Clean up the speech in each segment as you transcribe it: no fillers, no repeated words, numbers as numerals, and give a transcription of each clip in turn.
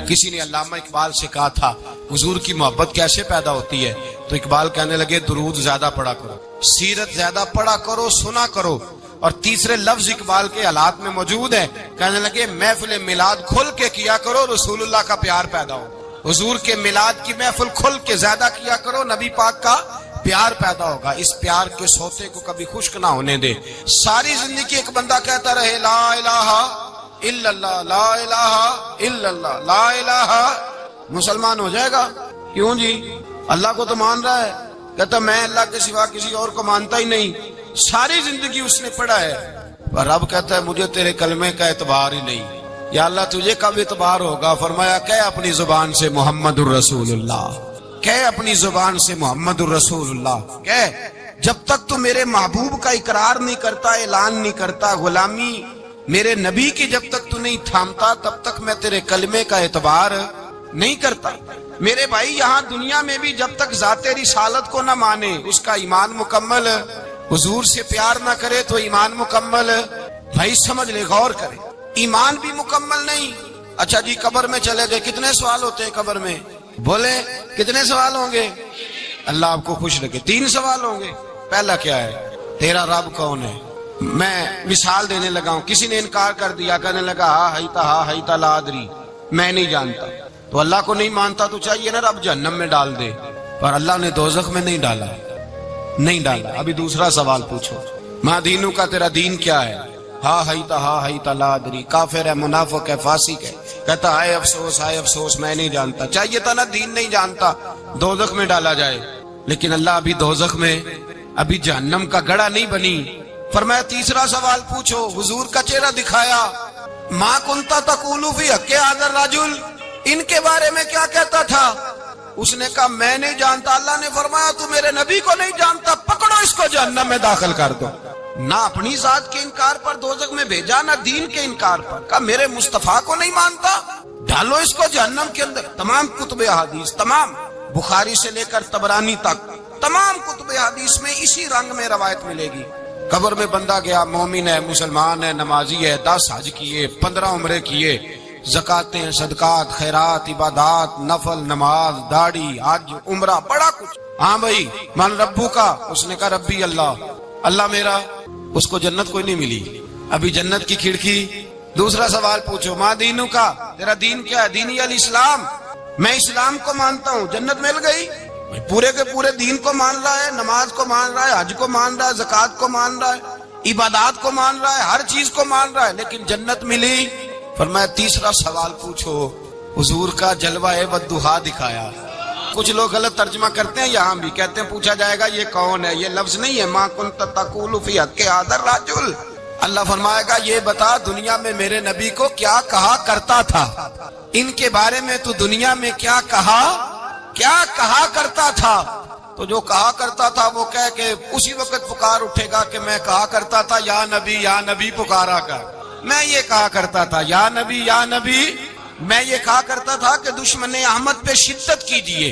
کسی نے علامہ اقبال سے کہا تھا حضور کی محبت کیسے پیدا ہوتی ہے، تو اقبال کہنے لگے درود زیادہ پڑھا کرو، سیرت زیادہ پڑھا کرو، سنا کرو۔ اور تیسرے لفظ اقبال کے حالات میں موجود ہے، کہنے لگے محفل میلاد کھل کے کیا کرو، رسول اللہ کا پیار پیدا ہو۔ حضور کے میلاد کی محفل کھل کے زیادہ کیا کرو، نبی پاک کا پیار پیدا ہوگا۔ اس پیار کے سوتے کو کبھی خشک نہ ہونے دے۔ ساری زندگی ایک بندہ کہتا رہے لا الہ الا اللہ، لا الہ الا اللہ، لا الہ، مسلمان ہو جائے گا؟ کیوں جی؟ اللہ کو تو مان رہا ہے، کہتا میں اللہ کے سوا کسی اور کو مانتا ہی نہیں، ساری زندگی اس نے پڑھا ہے، پر رب کہتا ہے مجھے تیرے کلمے کا اعتبار ہی نہیں۔ یا اللہ تجھے کب اعتبار ہوگا؟ فرمایا کہ اپنی زبان سے محمد الرسول اللہ، کہ اپنی زبان سے محمد الرسول اللہ، کہ جب تک تو میرے محبوب کا اقرار نہیں کرتا، اعلان نہیں کرتا، غلامی میرے نبی کی جب تک تو نہیں تھامتا، تب تک میں تیرے کلمے کا اعتبار نہیں کرتا۔ میرے بھائی یہاں دنیا میں بھی جب تک ذات رسالت کو نہ مانے، اس کا ایمان مکمل، حضور سے پیار نہ کرے تو ایمان مکمل، بھائی سمجھ لے، غور کرے، ایمان بھی مکمل نہیں۔ اچھا جی قبر میں چلے گئے، کتنے سوال ہوتے ہیں قبر میں؟ بولے کتنے سوال ہوں گے؟ اللہ آپ کو خوش رکھے، 3 سوال ہوں گے۔ پہلا کیا ہے؟ تیرا رب کون ہے؟ میں مثال دینے لگا ہوں، کسی نے انکار کر دیا، کہنے لگا ہا ہیتا لا ادری، میں نہیں جانتا، تو اللہ کو نہیں مانتا تو چاہیے نا رب جہنم میں ڈال دے، پر اللہ نے دوزخ میں نہیں ڈالا، نہیں ڈالا۔ ابھی دوسرا سوال پوچھو، ماں دینو کا تیرا دین کیا ہے؟ ہا ہیتا لا ادری، کافر ہے، منافق ہے، فاسق ہے، کہتا ہائے افسوس میں نہیں جانتا۔ چاہیے تھا نا دین نہیں جانتا دوزخ میں ڈالا جائے، لیکن اللہ ابھی دوزخ میں، ابھی جہنم کا گڑھا نہیں بنی۔ فرمایا تیسرا سوال پوچھو، حضور کا چہرہ دکھایا، ما کنتا تقول فی حق ھذا الرجل، ان کے بارے میں کیا کہتا تھا؟ اس نے کہا میں نہیں جانتا۔ اللہ نے فرمایا تو میرے نبی کو نہیں جانتا، پکڑو اس کو جہنم میں داخل کر دو۔ نہ اپنی ذات کے انکار پر دوزخ میں بھیجا، نہ دین کے انکار پر، کہا میرے مصطفیٰ کو نہیں مانتا، ڈالو اس کو جہنم کے اندر۔ تمام کتب حدیث، تمام بخاری سے لے کر طبرانی تک، تمام کتب حدیث میں اسی رنگ میں روایت ملے گی۔ قبر میں بندہ گیا، مومن ہے، مسلمان ہے، نمازی ہے، 10 حج کیے، 15 عمرے کیے، زکاتیں، صدقات، خیرات، عبادات، نفل، نماز، داڑھی، حج، عمرہ، بڑا کچھ۔ ہاں بھائی من ربو کا؟ اس نے کہا ربی اللہ، اللہ میرا۔ اس کو جنت کوئی نہیں ملی، ابھی جنت کی کھڑکی۔ دوسرا سوال پوچھو، ماں دینو کا تیرا دین کیا ہے؟ دینی الاسلام، میں اسلام کو مانتا ہوں، جنت مل گئی۔ پورے کے پورے دین کو مان رہا ہے، نماز کو مان رہا ہے، حج کو مان رہا ہے، زکات کو مان رہا ہے، عبادات کو مان رہا ہے، ہر چیز کو مان رہا ہے، لیکن جنت ملی۔ فرمایا تیسرا سوال پوچھو، حضور کا جلوہ والضحیٰ دکھایا۔ کچھ لوگ غلط ترجمہ کرتے ہیں، یہاں بھی کہتے ہیں پوچھا جائے گا یہ کون ہے، یہ لفظ نہیں ہے، ما کنت تقول فی حق ھذا الرجل۔ اللہ فرمائے گا یہ بتا دنیا میں میرے نبی کو کیا کہا کرتا تھا، ان کے بارے میں تو دنیا میں کیا کہا کرتا تھا؟ تو جو کہا کرتا تھا وہ کہہ کہ اسی وقت پکار اٹھے گا کہ میں کہا کرتا تھا یا نبی پکارا کر، میں یہ کہا کرتا تھا یا نبی، میں یہ کہا کرتا تھا کہ دشمن احمد پہ شدت کیجئے،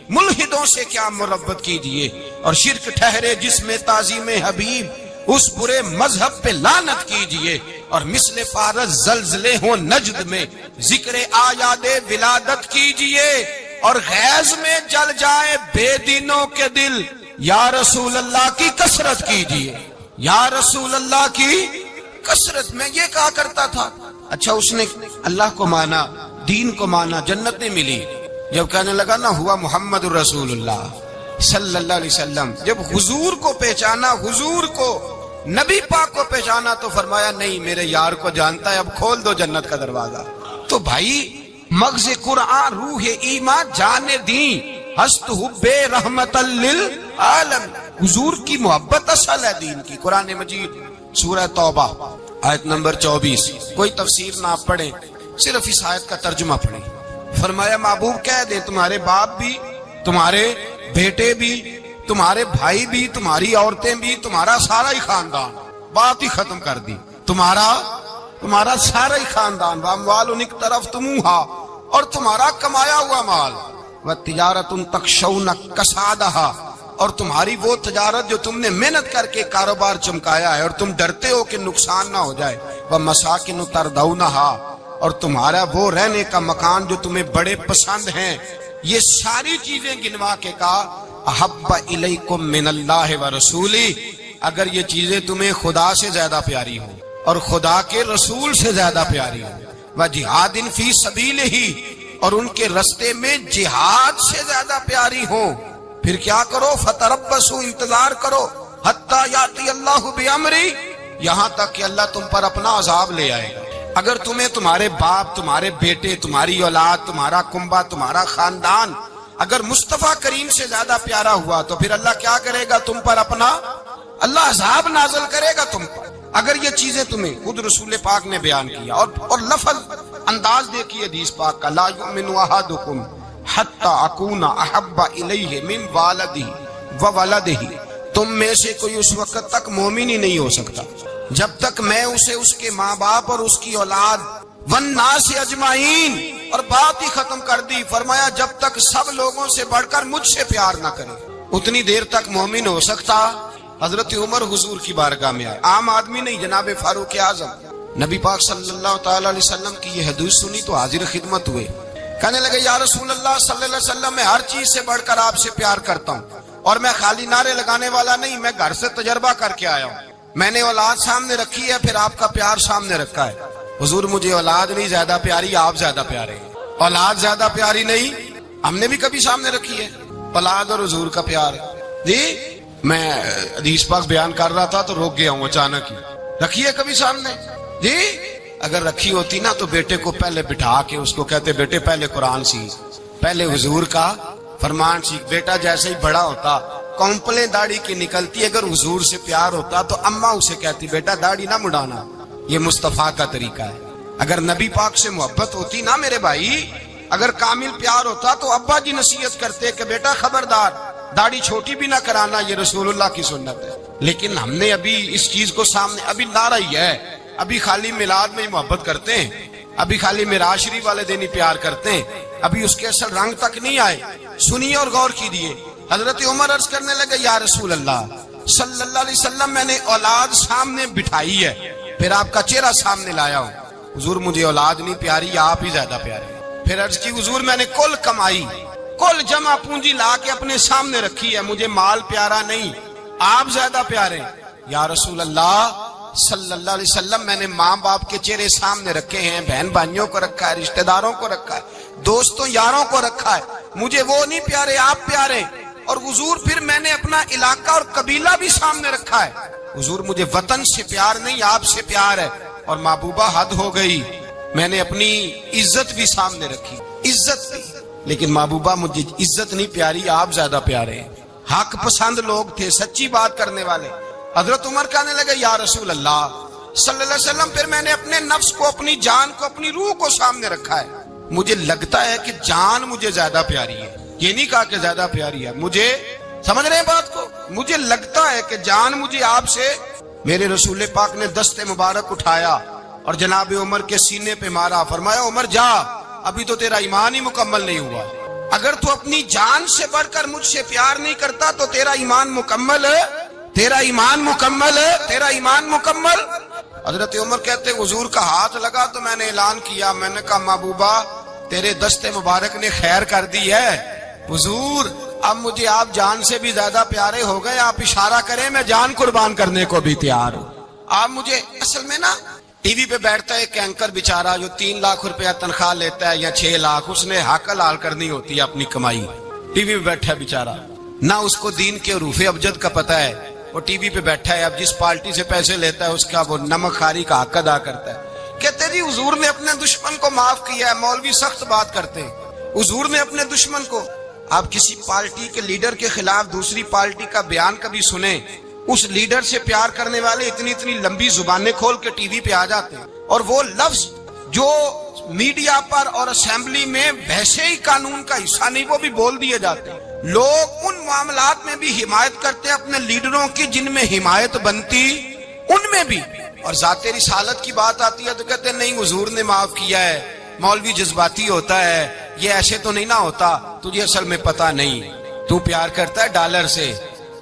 ملحدوں سے کیا مربت کیجئے، اور شرک ٹھہرے جس میں تعظیم حبیب، اس برے مذہب پہ لعنت کیجئے، اور مثل فارس زلزلے ہوں نجد میں ذکر آیاد ولادت کیجئے، اور غیظ میں جل جائے بے دینوں کے دل، یا رسول اللہ کی کثرت کیجئے، یا رسول اللہ کی کثرت۔ میں یہ کہا کرتا تھا۔ اچھا اس نے اللہ کو مانا، دین کو مانا، جنت نہیں ملی۔ جب کہنے لگا نا ہوا محمد الرسول اللہ صلی اللہ علیہ وسلم، جب حضور کو پہچانا، حضور کو، نبی پاک کو پہچانا، تو فرمایا نہیں میرے یار کو جانتا ہے، اب کھول دو جنت کا دروازہ۔ تو بھائی مغز قرآن، روح ایمان، جان دین، ہست حب رحمت للعالم، حضور کی محبت اصل ہے دین کی۔ قرآن مجید سورہ توبہ آیت نمبر 24، کوئی تفسیر نہ پڑھیں، صرف اس آیت کا ترجمہ پڑھیں۔ فرمایا محبوب کہہ دے تمہارے باپ بھی، تمہارے بیٹے بھی، تمہارے بھائی بھی، تمہاری عورتیں بھی، تمہارا سارا ہی خاندان، بات ہی ختم کر دی، تمہارا سارا ہی خاندان، واموال اقترفتموها، اور تمہارا کمایا ہوا مال، وتجارت تخشون کسادھا، اور تمہاری وہ تجارت جو تم نے محنت کر کے کاروبار چمکایا ہے اور تم ڈرتے ہو کہ نقصان نہ ہو جائے، ومساکن ترضونھا، اور تمہارا وہ رہنے کا مکان جو تمہیں بڑے پسند ہیں. یہ ساری چیزیں گنوا کے کہا احب الیکم من اللہ و رسولی. اگر یہ چیزیں تمہیں خدا سے زیادہ پیاری ہوں اور خدا کے رسول سے زیادہ پیاری ہوں و جہاد فی سبیلہ، اور ان کے رستے میں جہاد سے زیادہ پیاری ہوں، پھر کیا کرو؟ فتربصوا، انتظار کرو، حتی یاتی اللہ بامری، یہاں تک کہ اللہ تم پر اپنا عذاب لے آئے گا. اگر تمہیں تمہارے باپ، تمہارے بیٹے، تمہاری اولاد، تمہارا کنبہ، تمہارا خاندان اگر مصطفیٰ کریم سے زیادہ پیارا ہوا تو پھر اللہ کیا کرے گا تم پر؟ اپنا اللہ عذاب نازل کرے گا تم پر. اگر یہ چیزیں تمہیں، خود رسول پاک نے بیان کیا اور لفظ انداز دیکھیے حدیث پاک کا، لا یؤمن احدکم حتی اکون احب الیہ من والدہ وولدہ. تم میں سے کوئی اس وقت تک مومن ہی نہیں ہو سکتا جب تک میں اسے اس کے ماں باپ اور اس کی اولاد والناس اجمعین، اور بات ہی ختم کر دی، فرمایا جب تک سب لوگوں سے بڑھ کر مجھ سے پیار نہ کرے اتنی دیر تک مومن ہو سکتا. حضرت عمر حضور کی بارگاہ میں آئے، عام آدمی نہیں، جناب فاروق اعظم. نبی پاک صلی اللہ تعالی علیہ وسلم کی یہ حدیث سنی تو حاضر خدمت ہوئے، کہنے لگے یا رسول اللہ صلی اللہ علیہ وسلم، میں ہر چیز سے بڑھ کر آپ سے پیار کرتا ہوں، اور میں خالی نعرے لگانے والا نہیں، میں گھر سے تجربہ کر کے آیا ہوں. میں نے اولاد سامنے رکھی ہے، پھر آپ کا پیار سامنے رکھا ہے. حضور مجھے اولاد نہیں زیادہ پیاری، آپ زیادہ پیارے ہیں. اولاد زیادہ پیاری نہیں، ہم نے بھی کبھی سامنے رکھی ہے، اولاد اور حضور کا پیار ہے. جی میں حدیث پاک بیان کر رہا تھا تو روک گیا ہوں اچانک ہی. رکھی ہے کبھی سامنے؟ جی اگر رکھی ہوتی نا تو بیٹے کو پہلے بٹھا کے اس کو کہتے بیٹے پہلے قرآن سیکھ، پہلے حضور کا فرمان سیکھ. بیٹا جیسے ہی بڑا ہوتا کونپلیں داڑھی کی نکلتی، اگر حضور سے پیار ہوتا تو اماں اسے کہتی بیٹا داڑھی نہ مڈانا، یہ مصطفیٰ کا طریقہ ہے. اگر نبی پاک سے محبت ہوتی نا میرے بھائی، اگر کامل پیار ہوتا تو ابا جی نصیحت کرتے کہ بیٹا خبردار داڑھی چھوٹی بھی نہ کرانا، یہ رسول اللہ کی سنت ہے. لیکن ہم نے ابھی اس چیز کو سامنے، ابھی نعرہ ہی ہے، ابھی خالی میلاد میں ہی محبت کرتے ہیں، ابھی خالی معراج شریف والے دن ہی پیار کرتے ہیں، ابھی اس کے اصل رنگ تک نہیں آئے. سنیے اور غور کیجیے. حضرت عمر عرض کرنے لگے یا رسول اللہ صلی اللہ علیہ وسلم، میں نے اولاد سامنے بٹھائی ہے، پھر آپ کا چہرہ سامنے لایا ہوں. حضور مجھے اولاد نہیں پیاری، آپ ہی زیادہ پیارے. پھر عرض کی حضور میں نے کل کمائی، کل جمع پونجی لا کے اپنے سامنے رکھی ہے، مجھے مال پیارا نہیں، آپ زیادہ پیارے. یا رسول اللہ صلی اللہ علیہ وسلم، میں نے ماں باپ کے چہرے سامنے رکھے ہیں، بہن بھائیوں کو رکھا ہے، رشتہ داروں کو رکھا ہے، دوستوں یاروں کو رکھا ہے، مجھے وہ نہیں پیارے، آپ پیارے. اور حضور پھر میں نے اپنا علاقہ اور قبیلہ بھی سامنے رکھا ہے. حضور مجھے وطن سے پیار نہیں، آپ سے پیار ہے. اور محبوبہ حد ہو گئی، میں نے اپنی عزت بھی سامنے رکھی، عزت بھی. لیکن محبوبہ مجھے عزت نہیں پیاری، آپ زیادہ پیارے ہیں. حق پسند لوگ تھے، سچی بات کرنے والے. حضرت عمر کہنے لگے یا رسول اللہ صلی اللہ علیہ وسلم، پھر میں نے اپنے نفس کو، اپنی جان کو، اپنی روح کو سامنے رکھا ہے. مجھے لگتا ہے کہ جان مجھے زیادہ پیاری ہے. یہ نہیں کہا کہ زیادہ پیاری ہے، مجھے سمجھ رہے ہیں بات کو، مجھے لگتا ہے کہ جان مجھے آپ سے. میرے رسول پاک نے دست مبارک اٹھایا اور جناب عمر کے سینے پہ مارا، فرمایا عمر جا، ابھی تو تیرا ایمان ہی مکمل نہیں ہوا. اگر تو اپنی جان سے بڑھ کر مجھ سے پیار نہیں کرتا تو تیرا ایمان مکمل ہے، تیرا ایمان مکمل ہے، تیرا ایمان مکمل. حضرت عمر کہتے حضور کا ہاتھ لگا تو میں نے اعلان کیا، میں نے کہا محبوبہ تیرے دست مبارک نے خیر کر دی ہے. حضور اب مجھے آپ جان سے بھی زیادہ پیارے ہو گئے، آپ اشارہ کریں میں جان قربان کرنے کو بھی تیار ہوں. آپ مجھے، اصل میں نا ٹی وی پہ بیٹھتا ہے ایک اینکر بیچارہ جو 3 لاکھ روپیہ تنخواہ لیتا ہے یا 6 لاکھ، اس نے حق حلال کرنی ہوتی ہے اپنی کمائی. ٹی وی پہ بیٹھا ہے بیچارہ، نہ اس کو دین کے حروف ابجد کا پتہ ہے، وہ ٹی وی پہ بیٹھا ہے، اب جس پارٹی سے پیسے لیتا ہے اس کا وہ نمک خاری کا حق ادا کرتا ہے. کہتے جی حضور نے اپنے دشمن کو معاف کیا ہے. مولوی سخت بات کرتے ہیں، حضور نے اپنے دشمن کو. آپ کسی پارٹی کے لیڈر کے خلاف دوسری پارٹی کا بیان کبھی سنیں، اس لیڈر سے پیار کرنے والے اتنی لمبی زبانیں کھول کے ٹی وی پہ آ جاتے ہیں، اور وہ لفظ جو میڈیا پر اور اسمبلی میں ویسے ہی قانون کا حصہ نہیں وہ بھی بول دیے جاتے ہیں. لوگ ان معاملات میں بھی حمایت کرتے ہیں اپنے لیڈروں کی جن میں حمایت بنتی ان میں بھی، اور ذات رسالت کی بات آتی ہے تو کہتے ہیں نہیں حضور نے معاف کیا ہے، مولوی جذباتی ہوتا ہے، یہ ایسے تو نہیں نہ ہوتا، تجھے اصل میں پتا نہیں. تو پیار کرتا ہے ڈالر سے،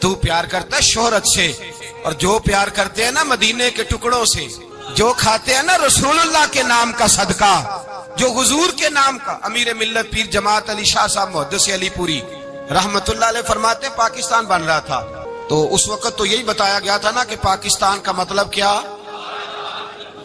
تو پیار کرتا ہے شہرت سے، اور جو پیار کرتے ہیں نا مدینے کے ٹکڑوں سے، جو کھاتے ہیں نا رسول اللہ کے نام کا صدقہ، جو حضور کے نام کا، امیر ملت پیر جماعت علی شاہ صاحب محدث علی پوری رحمت اللہ علیہ فرماتے ہیں پاکستان بن رہا تھا تو اس وقت تو یہی بتایا گیا تھا نا کہ پاکستان کا مطلب کیا،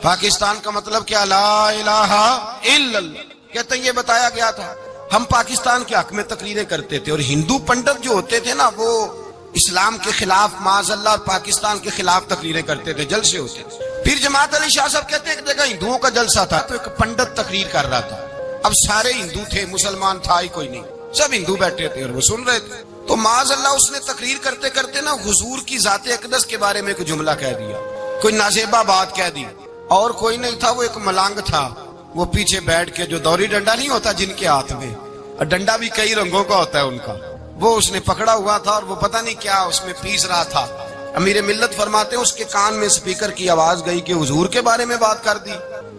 پاکستان کا مطلب کیا، لا الہ الا اللہ، کہتے ہیں یہ بتایا گیا تھا۔ ہم پاکستان کے حق میں تقریریں کرتے تھے اور ہندو پنڈت جو ہوتے تھے نا وہ اسلام کے خلاف معاذ اللہ اور پاکستان کے خلاف تقریریں کرتے تھے، جلسے ہوتے تھے۔ پھر جماعت علی شاہ صاحب کہتے ہیں ایک جگہ ہندوؤں کا جلسہ تھا تو ایک پنڈت تقریر کر رہا تھا، اب سارے ہندو تھے، مسلمان تھا ہی کوئی نہیں، سب ہندو بیٹھے تھے اور وہ سن رہے تھے۔ تو معاذ اللہ اس نے تقریر کرتے کرتے نا حضور کی ذات اقدس کے بارے میں کوئی جملہ کہہ دیا، کوئی نازیبہ بات کہہ دی، اور کوئی نہیں تھا، وہ ایک ملانگ تھا، وہ پیچھے بیٹھ کے جو دوری ڈنڈا نہیں ہوتا جن کے ہاتھ میں، اور ڈنڈا بھی کئی رنگوں کا ہوتا ہے ان کا، وہ اس نے پکڑا ہوا تھا اور وہ پتہ نہیں کیا اس میں پیس رہا تھا۔ امیر ملت فرماتے ہیں اس کے کان میں سپیکر کی آواز گئی کہ حضور کے بارے میں بات کر دی۔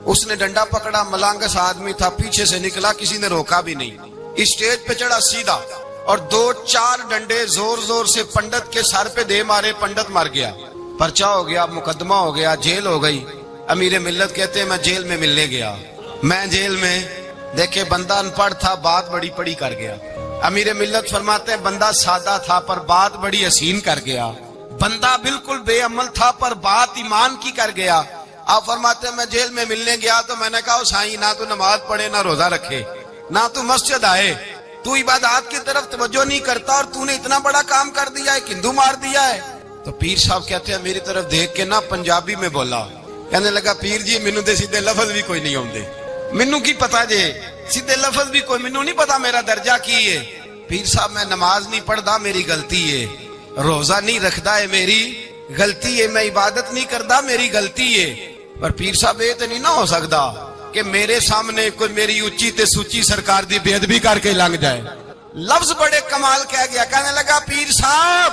اس نے ڈنڈا پکڑا، ملانگس آدمی تھا، پیچھے سے نکلا، کسی نے روکا بھی نہیں، اسٹیج پہ چڑھا سیدھا اور 2-4 ڈنڈے زور زور سے پنڈت کے سر پہ دے مارے، پنڈت مر گیا، پرچہ ہو گیا، مقدمہ ہو گیا، جیل ہو گئی۔ امیر ملت کہتے ہیں میں جیل میں ملنے گیا، میں جیل میں دیکھے بندہ ان پڑھ تھا، بات بڑی پڑی کر گیا۔ امیر ملت فرماتے ہیں بندہ سادہ تھا پر بات بڑی حسین کر گیا، بندہ بالکل بے عمل تھا پر بات ایمان کی کر گیا۔ آپ فرماتے ہیں میں جیل میں ملنے گیا تو میں نے کہا سائیں نہ تو نماز پڑھے نہ روزہ رکھے نہ تو مسجد آئے، تو عبادات کی طرف توجہ نہیں کرتا اور تو نے اتنا بڑا کام کر دیا ہے، ہندو مار دیا ہے۔ تو پیر صاحب کہتے ہیں میری طرف دیکھ کے نا پنجابی میں بولا، کہنے لگا پیر جی مینوں دے سیدھے لفظ بھی کوئی نہیں ہوندے، مینوں کی پتا جے سیدھے لفظ بھی کوئی، مینوں نہیں پتا میرا درجہ کی ہے۔ پیر صاحب میں نماز نہیں پڑھدا میری غلطی ہے، روزہ نہیں رکھدا ہے میری غلطی ہے، میں عبادت نہیں کردا میری غلطی ہے، پر پیر صاحب یہ تو نہیں نہ ہو سکتا کہ میرے سامنے کوئی میری اچھی تے سچی سرکار دی بے ادبی کر کے لنگ جائے۔ لفظ بڑے کمال کہہ گیا، کہنے لگا پیر صاحب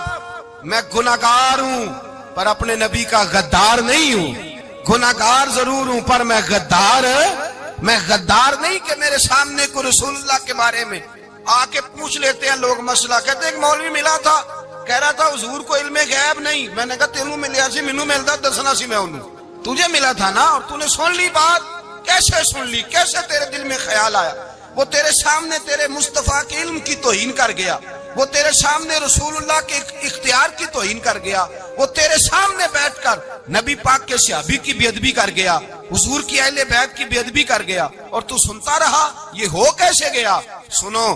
میں گناہگار ہوں پر اپنے نبی کا غدار نہیں ہوں، گناہگار ضرور ہوں پر میں غدار نہیں کہ میرے سامنے کو رسول اللہ کے بارے میں آ کے پوچھ لیتے ہیں لوگ مسئلہ۔ کہتے ایک مولوی ملا تھا کہہ رہا تھا حضور کو علم غیب نہیں، میں نے کہا تینوں ملیا سی مینوں ملدا دسنا سی میں انہوں، تجھے ملا تھا نا اور تو نے سن لی بات، کیسے سن لی، کیسے تیرے دل میں خیال آیا؟ وہ تیرے سامنے تیرے مصطفیٰ کے علم کی توہین کر گیا، وہ تیرے سامنے رسول اللہ کے اختیار کی توہین کر گیا، وہ تیرے سامنے بیٹھ کر نبی پاک کے صحابی کی بے ادبی کر گیا، حضور کی اہل بیت کی بے ادبی کر گیا، اور تو سنتا رہا، یہ ہو کیسے گیا؟ سنو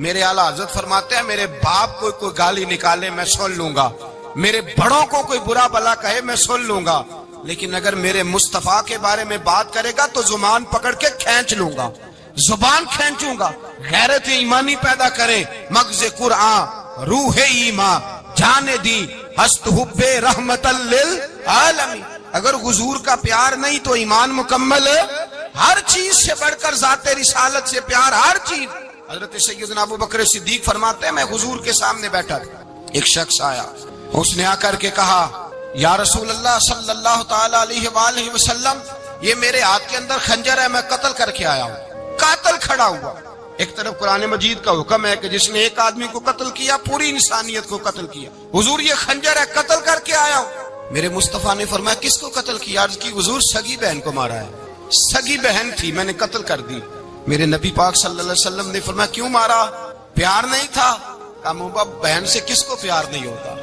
میرے اعلیٰ حضرت فرماتے ہیں میرے باپ کو کوئی گالی نکالے میں سن لوں گا، میرے بڑوں کو کوئی برا بلا کہے میں سن لوں گا، لیکن اگر میرے مصطفیٰ کے بارے میں بات کرے گا تو زبان پکڑ کے کھینچ لوں گا، زبان کھینچوں گا۔ غیرت ایمانی پیدا کرے مغز قرآن روح ایمان جانے دی ہست حب رحمت للعالمین۔ اگر حضور کا پیار نہیں تو ایمان مکمل ہے، ہر چیز سے بڑھ کر ذات رسالت سے پیار، ہر چیز۔ حضرت سیدنا ابو بکر صدیق فرماتے ہیں میں حضور کے سامنے بیٹھا تھا، ایک شخص آیا، اس نے آ کر کے کہا یا رسول اللہ صلی اللہ تعالی علیہ وآلہ وسلم یہ میرے ہاتھ کے اندر خنجر ہے، میں قتل کر کے آیا ہوں۔ قاتل کھڑا ہوا، ایک طرف قرآن مجید کا حکم ہے کہ جس نے ایک آدمی کو قتل کیا پوری انسانیت کو قتل کیا، حضور یہ خنجر ہے قتل کر کے آیا ہوں۔ میرے مصطفیٰ نے فرمایا کس کو قتل کیا؟ عرض کی حضور سگی بہن کو مارا ہے، سگی بہن تھی میں نے قتل کر دی۔ میرے نبی پاک صلی اللہ علیہ وسلم نے فرمایا کیوں مارا؟ پیار نہیں تھا؟ کہا محبوبہ بہن سے کس کو پیار نہیں ہوتا،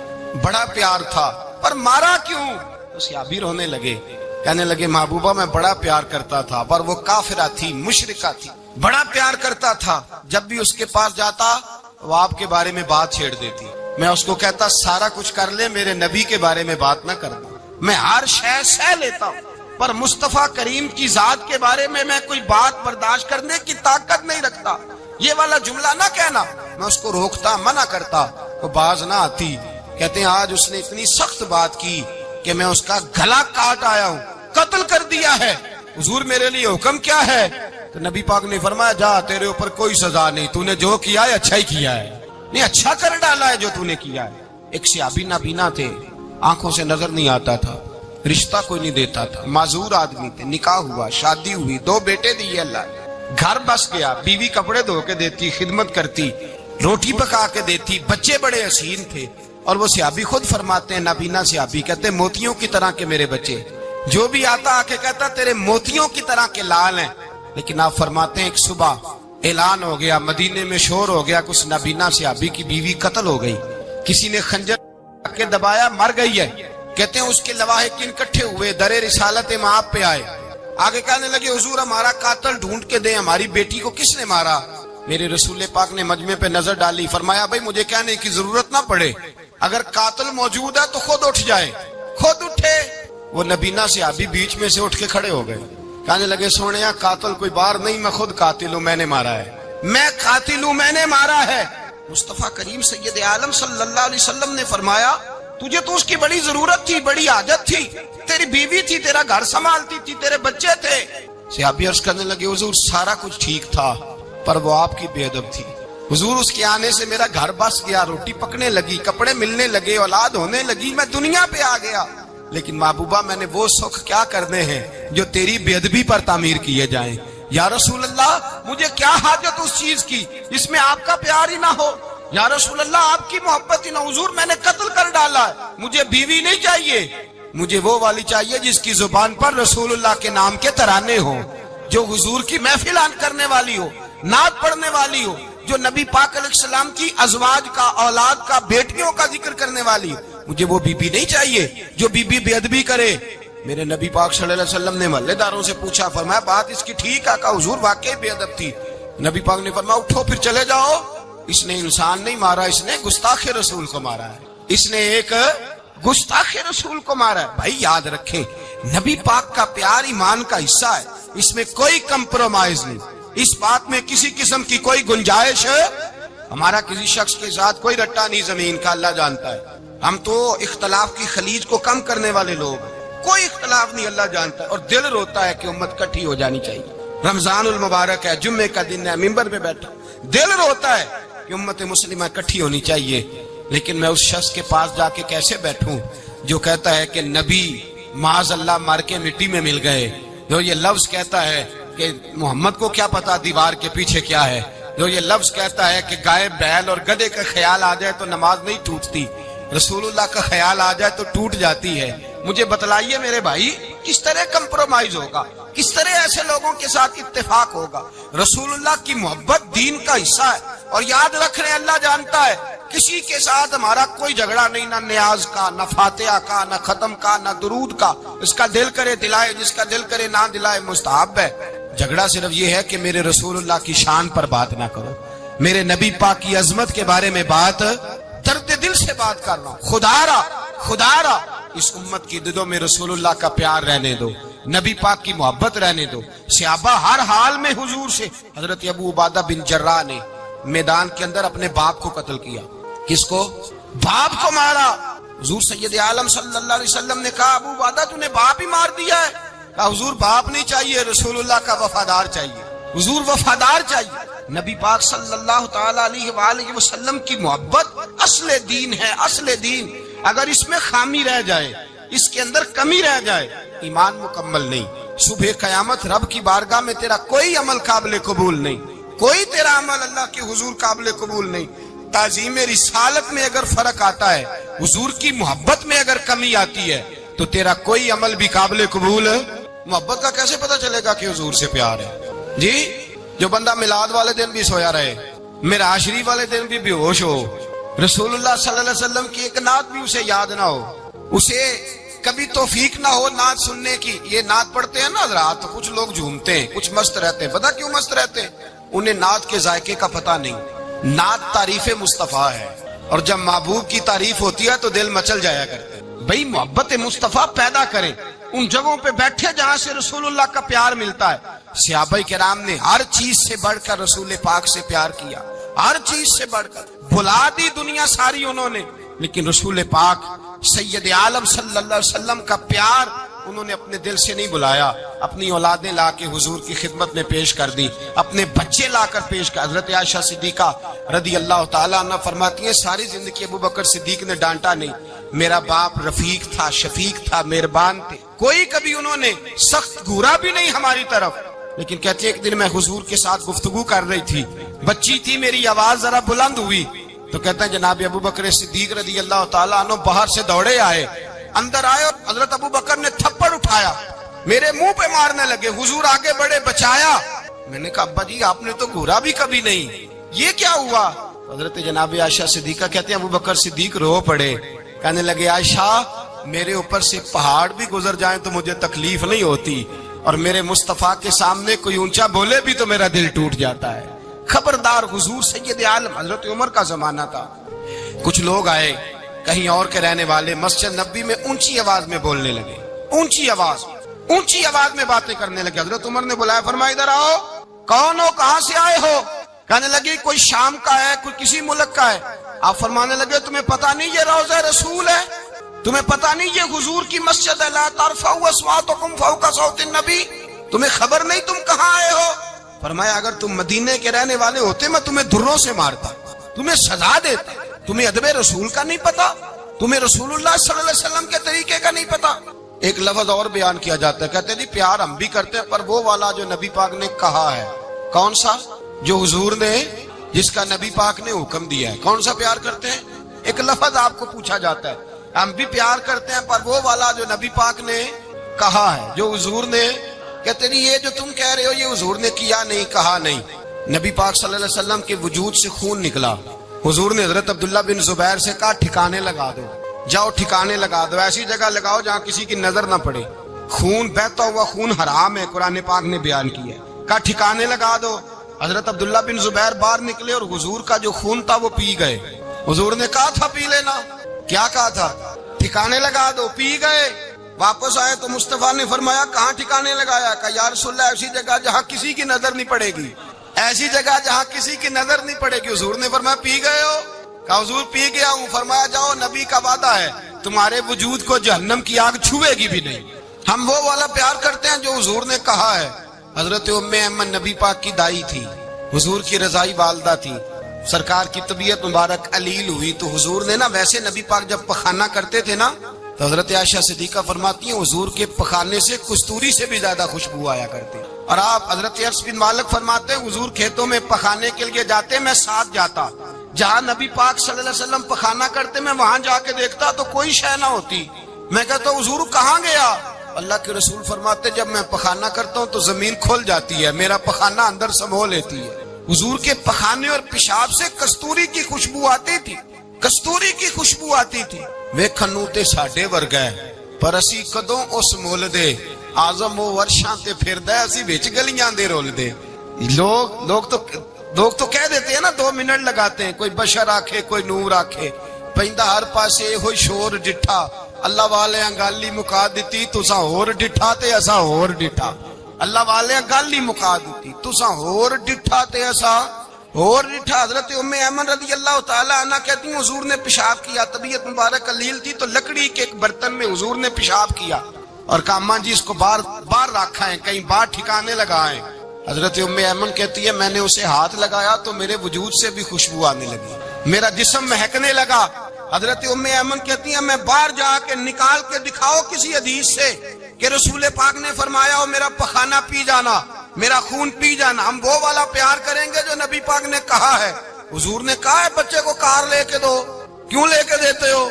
بڑا پیار تھا پر مارا کیوں؟ تو صحابی رونے لگے، کہنے لگے محبوبہ میں بڑا پیار کرتا تھا پر وہ کافرہ تھی، مشرکہ تھی، بڑا پیار کرتا تھا، جب بھی اس کے پاس جاتا وہ آپ کے بارے میں بات چھیڑ دیتی، میں اس کو کہتا سارا کچھ کر لے میرے نبی کے بارے میں بات نہ کرنا، میں ہر شے سہ لیتا ہوں پر مصطفیٰ کریم کی ذات کے بارے میں کوئی بات برداشت کرنے کی طاقت نہیں رکھتا، یہ والا جملہ نہ کہنا۔ میں اس کو روکتا، منع کرتا، وہ باز نہ آتی۔ کہتے ہیں آج اس نے اتنی سخت بات کی کہ میں اس کا گلا کاٹ آیا ہوں، قتل کر دیا ہے۔ حضور میرے لیے حکم کیا ہے؟ تو نبی پاک نے فرمایا جا تیرے اوپر کوئی سزا نہیں، تو نے جو کیا ہے اچھا ہی کیا ہے، نہیں اچھا کر ڈالا ہے جو تو نے کیا ہے۔ ایک صحابی نابینا تھے، آنکھوں سے نظر نہیں آتا تھا، رشتہ کوئی نہیں دیتا تھا، معذور آدمی تھے، نکاح ہوا، شادی ہوئی، 2 بیٹے دیے اللہ نے، گھر بس گیا، بیوی کپڑے دھو کے دیتی، خدمت کرتی، روٹی پکا کے دیتی، بچے بڑے حسین تھے، اور وہ صحابی خود فرماتے ہیں، نابینا صحابی کہتے ہیں موتیوں کی طرح کے میرے بچے، جو بھی آتا آ کے کہتا تیرے موتیوں کی طرح کے لال ہیں. لیکن آپ فرماتے ہیں ایک صبح اعلان ہو گیا, مدینے میں شور ہو گیا, کچھ نابینا صحابی کی بیوی قتل ہو گئی, کسی نے خنجر کے دبایا, مر گئی ہے. کہتے ہیں اس کے لواحقین اکٹھے ہوئے, در رسالت مآب پہ آئے, آگے کہنے لگے حضور ہمارا قاتل ڈھونڈ کے دیں, ہماری بیٹی کو کس نے مارا؟ میرے رسول پاک نے مجمع پہ نظر ڈالی, فرمایا بھائی مجھے کہنے کی ضرورت نہ پڑے, اگر قاتل موجود ہے تو خود اٹھ جائے. خود اٹھے. وہ نبینا صحابی بیچ میں سے اٹھ کے کھڑے ہو گئے, کہنے لگے سونیا قاتل کوئی بار نہیں, میں خود قاتل ہوں, میں نے مارا ہے, میں قاتل ہوں, میں نے مارا ہے. مصطفیٰ کریم سید عالم صلی اللہ علیہ وسلم نے فرمایا تجھے تو اس کی بڑی ضرورت تھی, بڑی حاجت تھی, تیری بیوی تھی, تیرا گھر سنبھالتی تھی, تیرے بچے تھے. صحابی عرض کرنے لگے حضور سارا کچھ ٹھیک تھا پر وہ آپ کی بے ادب تھی. حضور اس کے آنے سے میرا گھر بس گیا, روٹی پکنے لگی, کپڑے ملنے لگے, اولاد ہونے لگی, میں دنیا پہ آ گیا. لیکن محبوبہ میں نے وہ سکھ کیا کرنے ہیں جو تیری بے ادبی پر تعمیر کیے جائیں. یا رسول اللہ مجھے کیا حاجت اس چیز کی جس میں آپ کا پیار ہی نہ ہو. یا رسول اللہ آپ کی محبت ہی نہ. حضور میں نے قتل کر ڈالا ہے, مجھے بیوی نہیں چاہیے, مجھے وہ والی چاہیے جس کی زبان پر رسول اللہ کے نام کے ترانے ہوں, جو حضور کی محفل کرنے والی ہو, نعت پڑھنے والی ہو, جو نبی پاک علیہ السلام کی ازواج کا, اولاد کا, بیٹیوں کا ذکر کرنے والی ہو. مجھے وہ بی بی نہیں چاہیے جو بی بی بے ادبی کرے. میرے نبی پاک صلی اللہ علیہ وسلم نے محلے داروں سے پوچھا, فرمایا بات اس کی ٹھیک ہے؟ کہا حضور واقعی بے ادب تھی. نبی پاک نے فرمایا اٹھو پھر چلے جاؤ, اس نے انسان نہیں مارا, اس نے گستاخ رسول کو مارا ہے, اس نے ایک گستاخ رسول کو مارا ہے. بھائی یاد رکھیں نبی پاک کا پیار ایمان کا حصہ ہے, اس میں کوئی کمپرومائز نہیں, اس بات میں کسی قسم کی کوئی گنجائش ہے. ہمارا کسی شخص کے ساتھ کوئی رٹا نہیں زمین کا, اللہ جانتا ہے. ہم تو اختلاف کی خلیج کو کم کرنے والے لوگ ہیں, کوئی اختلاف نہیں, اللہ جانتا ہے. اور دل روتا ہے کہ امت کٹھی ہو جانی چاہیے. رمضان المبارک ہے, جمعے کا دن ہے, منبر پہ بیٹھا, دل روتا ہے کہ امت مسلمہ کٹھی ہونی چاہیے. لیکن میں اس شخص کے پاس جا کے کیسے بیٹھوں جو کہتا ہے کہ نبی معاذ اللہ مار کے مٹی میں مل گئے, جو یہ لفظ کہتا ہے کہ محمد کو کیا پتا دیوار کے پیچھے کیا ہے, جو یہ لفظ کہتا ہے کہ گائے, بیل اور گدھے کا خیال آ جائے تو نماز نہیں ٹوٹتی, رسول اللہ کا خیال آ جائے تو ٹوٹ جاتی ہے. مجھے بتلائیے میرے بھائی کس طرح کمپرومائز ہوگا, کس طرح ایسے لوگوں کے ساتھ اتفاق ہوگا؟ رسول اللہ کی محبت دین کا حصہ ہے. اور یاد رکھ رہے اللہ جانتا ہے کسی کے ساتھ ہمارا کوئی جھگڑا نہیں, نہ نیاز کا, نہ فاتحہ کا, نہ ختم کا, نہ درود کا. اس کا دل کرے دلائے, جس کا دل کرے نہ دلائے, مستحب ہے. جھگڑا صرف یہ ہے کہ میرے رسول اللہ کی شان پر بات نہ کرو, میرے نبی پاک کی عظمت کے بارے میں بات, درد دل سے بات کر رہا ہوں. خدا را اس امت کی دلوں میں رسول اللہ کا پیار رہنے دو, نبی پاک کی محبت رہنے دو. صحابہ ہر حال میں حضور سے. حضرت ابو عبادہ بن جراح نے میدان کے اندر اپنے باپ کو قتل کیا. کس کو؟ باپ کو مارا. حضور سید عالم صلی اللہ علیہ وسلم نے کہا ابو عبادہ تو نے باپ ہی مار دیا ہے. کہا حضور باپ نہیں چاہیے, رسول اللہ کا وفادار چاہیے. حضور وفادار چاہیے. نبی پاک صلی اللہ تعالی علیہ وآلہ وسلم کی محبت اصل دین ہے, اصل دین. اگر اس میں خامی رہ جائے, اس کے اندر کمی رہ جائے, ایمان مکمل نہیں. صبح قیامت رب کی بارگاہ میں تیرا کوئی عمل قابل قبول نہیں, کوئی تیرا عمل اللہ کے حضور قابل قبول نہیں. تعظیم رسالت میں اگر فرق آتا ہے, حضور کی محبت میں اگر کمی آتی ہے, تو تیرا کوئی عمل بھی قابل قبول ہے. محبت کا کیسے پتہ چلے گا کہ حضور سے پیار ہے؟ جی جو بندہ میلاد والے دن بھی سویا رہے, معراج شریف والے دن بھی بے ہوش ہو, رسول اللہ صلی اللہ علیہ وسلم کی ایک نعت بھی اسے یاد نہ ہو, اسے کبھی توفیق نہ ہو نعت سننے کی. یہ نعت پڑھتے ہیں نا حضرات, تو کچھ لوگ جھومتے ہیں, کچھ مست رہتے ہیں. پتہ کیوں مست رہتے ہیں؟ انہیں نعت کے ذائقے کا پتہ نہیں. نعت تعریف مصطفیٰ ہے, اور جب محبوب کی تعریف ہوتی ہے تو دل مچل جایا کرتے ہیں. بھئی محبت مصطفیٰ پیدا کریں, ان جگہوں پہ بیٹھے جہاں سے رسول اللہ کا پیار ملتا ہے. صحابہ کرام نے ہر چیز سے بڑھ کر رسول پاک سے پیار کیا, ہر چیز سے بڑھ کر. بھلا دی دنیا ساری انہوں نے, لیکن رسول پاک سید عالم صلی اللہ علیہ وسلم کا پیار انہوں نے اپنے دل سے نہیں بلایا. اپنی اولادیں لا کے حضور کی خدمت میں پیش کر دی, اپنے بچے لا کر پیش کر. حضرت عائشہ صدیقہ رضی اللہ تعالیٰ عنہ فرماتی ہیں ساری زندگی ابو بکر صدیق نے ڈانٹا نہیں, میرا باپ رفیق تھا, شفیق تھا, مہربان تھے, کوئی کبھی انہوں نے سخت گھورا بھی نہیں ہماری طرف. لیکن کہتے ایک دن میں حضور کے ساتھ گفتگو کر رہی تھی, بچی تھی, میری آواز ذرا بلند ہوئی, تو کہتے ہیں جناب ابو بکر صدیق رضی اللہ تعالیٰ عنہ باہر سے دوڑے آئے, اندر آئے اور حضرت ابو بکر نے تھپڑ اٹھایا, میرے منہ پہ مارنے لگے. حضور آگے بڑھے, بچایا. میں نے کہا ابا جی آپ نے تو گھورا بھی کبھی نہیں, یہ کیا ہوا؟ حضرت جناب عائشہ صدیقہ کہتے ہیں ابو بکر صدیق رو پڑے, کہنے لگے عائشہ میرے اوپر سے پہاڑ بھی گزر جائیں تو مجھے تکلیف نہیں ہوتی, اور میرے مصطفیٰ کے سامنے کوئی اونچا بولے بھی تو میرا دل ٹوٹ جاتا ہے. خبردار, حضور سید عالم حضرت عمر کا زمانہ تھا. کچھ لوگ آئے کہیں اور کے رہنے والے, مسجد نبی میں اونچی آواز میں بولنے لگے, اونچی آواز میں باتیں کرنے لگے. حضرت عمر نے بلایا, فرمایا ادھر آؤ, کون ہو, کہاں سے آئے ہو؟ کہنے لگے کوئی شام کا ہے, کوئی کسی ملک کا ہے. آپ فرمانے لگے تمہیں پتہ نہیں یہ روضہ رسول ہے؟ تمہیں پتہ نہیں یہ حضور کی مسجد ہے؟ لا ترفعوا اصواتکم فوق صوت النبی, تمہیں خبر نہیں تم کہاں آئے ہو؟ فرمایا اگر تم مدینے کے رہنے والے ہوتے میں تمہیں دروں سے مارتا, تمہیں سزا دیتا. تمہیں ادب رسول کا نہیں پتا, تمہیں رسول اللہ صلی اللہ علیہ وسلم کے طریقے کا نہیں پتا. ایک لفظ اور بیان کیا جاتا ہے, کہتے ہیں پیار ہم بھی کرتے ہیں پر وہ والا جو نبی پاک نے کہا ہے. کون سا؟ جو حضور نے, جس کا نبی پاک نے حکم دیا ہے. کون سا پیار کرتے ہیں؟ ایک لفظ آپ کو پوچھا جاتا ہے, ہم بھی پیار کرتے ہیں پر وہ والا جو نبی پاک نے کہا ہے, جو حضور نے. کہتے نہیں یہ جو تم کہہ رہے ہو یہ حضور نے کیا نہیں, کہا نہیں. نبی پاک صلی اللہ علیہ وسلم کے وجود سے خون نکلا. حضور نے حضرت عبداللہ بن زبیر سے کہا ٹھکانے لگا دو, جاؤ ٹھکانے لگا دو, ایسی جگہ لگاؤ جہاں کسی کی نظر نہ پڑے. خون بہتا ہوا خون حرام ہے, قرآن پاک نے بیان کیا ہے. کہا ٹھکانے لگا دو. حضرت عبداللہ بن زبیر باہر نکلے اور حضور کا جو خون تھا وہ پی گئے. حضور نے کہا تھا پی لینا, کیا کہا تھا؟ ٹھکانے لگا دو, پی گئے. واپس آئے تو مصطفیٰ نے فرمایا کہاں ٹھکانے لگایا؟ کہا یا رسول اللہ ایسی جگہ جہاں کسی کی نظر نہیں پڑے گی, ایسی جگہ جہاں کسی کی نظر نہیں پڑے گی. حضور نے فرمایا پی گئے ہو؟ کہا حضور پی گیا ہوں. فرمایا جاؤ نبی کا وعدہ ہے تمہارے وجود کو جہنم کی آگ چھوئے گی بھی نہیں. ہم وہ والا پیار کرتے ہیں جو حضور نے کہا ہے. حضرت ام ایمن نبی پاک کی دائی تھی, حضور کی رضائی والدہ تھی. سرکار کی طبیعت مبارک علیل ہوئی تو حضور نے نا, ویسے نبی پاک جب پخانہ کرتے تھے نا تو حضرت عائشہ صدیقہ فرماتی ہیں حضور کے پخانے سے کستوری سے بھی زیادہ خوشبو آیا کرتے. اور آپ حضرت انس بن مالک فرماتے ہیں حضور کھیتوں میں پخانے کے لیے جاتے, میں ساتھ جاتا. جہاں نبی پاک صلی اللہ علیہ وسلم پخانہ کرتے میں وہاں جا کے دیکھتا تو کوئی شے نہ ہوتی. میں کہتا حضور کہاں گیا؟ اللہ کے رسول فرماتے جب میں پخانہ کرتا ہوں تو زمین کھل جاتی ہے, میرا پخانہ اندر سمو لیتی ہے. حضور کے پخانے اور پیشاب سے کستوری کی خوشبو آتی تھی, کستوری کی خوشبو آتی تھی. ویکھنوں تے ساڈے ورگا ہے پر اسی کدوں اس مول دے, آزم وہ ورشاں تے پھردا ہے اسی وچ گلیاں دے رول دے. لوگ تو کہہ دیتے ہیں نا 2 منٹ لگاتے ہیں, کوئی بشر آکھے کوئی نور آکھے, پیندا ہر پاسے ہوئی شور ڈٹھا. اللہ والے گل ہی مکا دیتی تساں ہور ڈٹھا تے اساں ہور ڈٹھا. اللہ والے گل ہی مکا دیتی تساں ہور ڈٹھا تے اساں ہور ڈٹھا. حضرت ام ایمن رضی اللہ تعالی عنہ کہتی ہیں حضور نے پیشاب کیا, طبیعت مبارک علیل تھی تو لکڑی کے ایک برتن میں حضور نے پیشاب کیا اور کہا اماں جی اس کو باہر رکھا ہے, کہیں باہر ٹھکانے لگائیں. حضرت ام ایمن کہتی ہے میں نے اسے ہاتھ لگایا تو میرے وجود سے بھی خوشبو آنے لگی, میرا جسم مہکنے لگا. حضرت ام ایمن کہتی ہیں میں باہر جا کے نکال کے دکھاؤ کسی حدیث سے کہ رسول پاک نے فرمایا ہو میرا پخانہ پی جانا, میرا خون پی جانا. ہم وہ والا پیار کریں گے جو نبی پاک نے کہا ہے. حضور نے کہا ہے بچے کو کار لے کے دو, کیوں لے کے دیتے ہو؟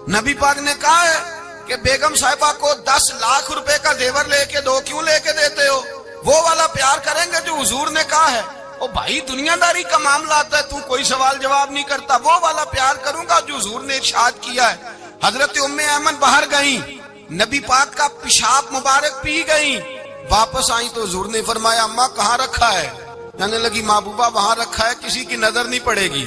نبی پاک نے کہا ہے کہ بیگم صاحبہ کو 10 لاکھ روپے کا زیور لے کے دو, کیوں لے کے دیتے ہو؟ وہ والا پیار کریں گے جو حضور نے کہا ہے. او بھائی دنیا داری کا معاملہ آتا ہے, تو کوئی سوال جواب نہیں کرتا. وہ والا پیار کروں گا جو حضور نے ارشاد کیا ہے. حضرت ام ایمن باہر گئیں, نبی پاک کا پیشاب مبارک پی گئیں, واپس آئیں تو حضور نے فرمایا اماں کہاں رکھا ہے؟ کہنے لگی محبوبہ وہاں رکھا ہے, کسی کی نظر نہیں پڑے گی.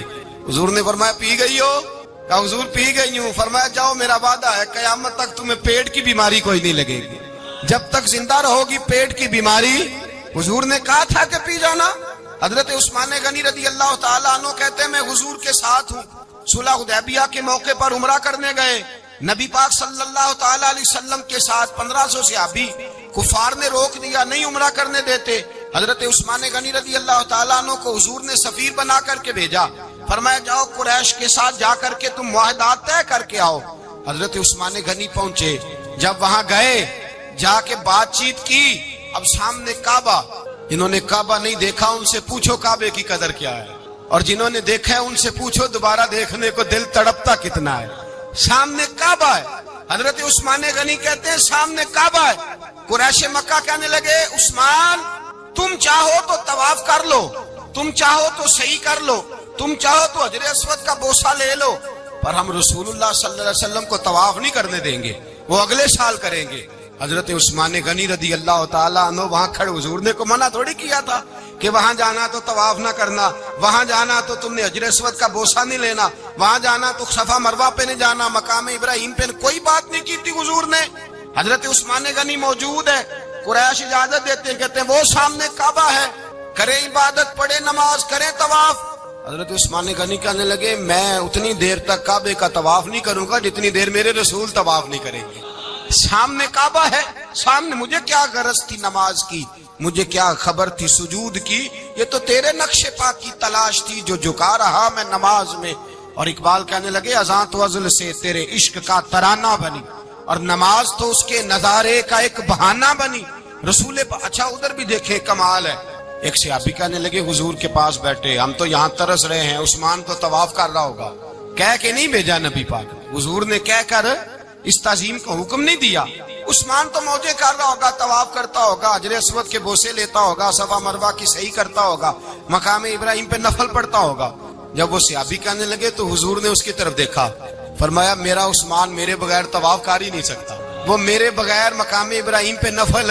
حضور نے فرمایا پی گئی ہو؟ کہا حضور پی گئی ہوں. فرمایا جاؤ میرا وعدہ ہے قیامت تک تمہیں پیٹ کی بیماری کوئی نہیں لگے گی, جب تک زندہ رہو گی پیٹ کی بیماری. حضور نے کہا تھا کہ پی جانا. حضرت عثمان غنی رضی اللہ تعالیٰ عنہ کہتے ہیں میں حضور کے ساتھ ہوں, صلح حدیبیہ کے موقع پر عمرہ کرنے گئے. نبی پاک صلی اللہ تعالیٰ علیہ وسلم کے ساتھ 1500 صحابی, کفار نے روک دیا, نہیں عمرہ کرنے دیتے. حضرت عثمان غنی رضی اللہ تعالیٰ عنہ کو حضور نے سفیر بنا کر کے بھیجا, فرمایا جاؤ قریش کے ساتھ جا کر کے تم معاہدات طے کر کے آؤ. حضرت عثمان غنی پہنچے, جب وہاں گئے جا کے بات چیت کی, اب سامنے کعبہ, جنہوں نے کعبہ نہیں دیکھا ان سے پوچھو کعبے کی قدر کیا ہے, اور جنہوں نے دیکھا ہے ان سے پوچھو دوبارہ دیکھنے کو دل تڑپتا کتنا ہے. سامنے کعبہ ہے. حضرت عثمان غنی کہتے ہیں سامنے کعبہ ہے. قریش مکہ کہنے لگے عثمان تم چاہو تو طواف کر لو, تم چاہو تو صحیح کر لو, تم چاہو تو حجر اسود کا بوسہ لے لو, پر ہم رسول اللہ صلی اللہ علیہ وسلم کو طواف نہیں کرنے دیں گے, وہ اگلے سال کریں گے. حضرت عثمان غنی رضی اللہ تعالیٰ عنہ وہاں کھڑے, حضور نے کو منع تھوڑی کیا تھا کہ وہاں جانا تو طواف نہ کرنا, وہاں جانا تو تم نے حجر اسود کا بوسہ نہیں لینا, وہاں جانا تو صفا مروہ پہ نہیں جانا, مقام ابراہیم پہ کوئی بات نہیں کی تھی حضور نے. حضرت عثمان غنی موجود ہے, قریش اجازت دیتے ہیں, کہتے ہیں وہ سامنے کعبہ ہے, کرے عبادت, پڑھے نماز, کرے طواف. حضرت عثمان غنی کہنے لگے میں اتنی دیر تک کعبے کا طواف نہیں کروں گا جتنی دیر میرے رسول طواف نہیں کریں گے. سامنے کعبہ ہے, سامنے, مجھے کیا غرض تھی نماز کی, مجھے کیا خبر تھی سجود کی, یہ تو تیرے نقش پا کی تلاش تھی جو جھکا رہا میں نماز میں. اور اقبال کہنے لگے اذان تو ازل سے تیرے عشق کا ترانہ بنی, اور نماز تو اس کے نظارے کا ایک بہانہ بنی. رسول اچھا ادھر بھی دیکھیں کمال ہے. ایک صحابی کہنے لگے حضور کے پاس بیٹھے, ہم تو یہاں ترس رہے ہیں, عثمان تو طواف کر رہا ہوگا. کہہ کے نہیں بھیجا نبی پاک, حضور نے کہہ کر اس تعظیم کو حکم نہیں دیا. عثمان تو موجے کر رہا ہوگا, طواف کرتا ہوگا, حجر اسود کے بوسے لیتا ہوگا, صفا مروہ کی صحیح کرتا ہوگا, مقام ابراہیم پہ نفل پڑھتا ہوگا. جب وہ صحابی کہنے لگے تو حضور نے اس کی طرف دیکھا, فرمایا میرا عثمان میرے بغیر طواف کر ہی نہیں سکتا, وہ میرے بغیر مقام ابراہیم پہ نفل.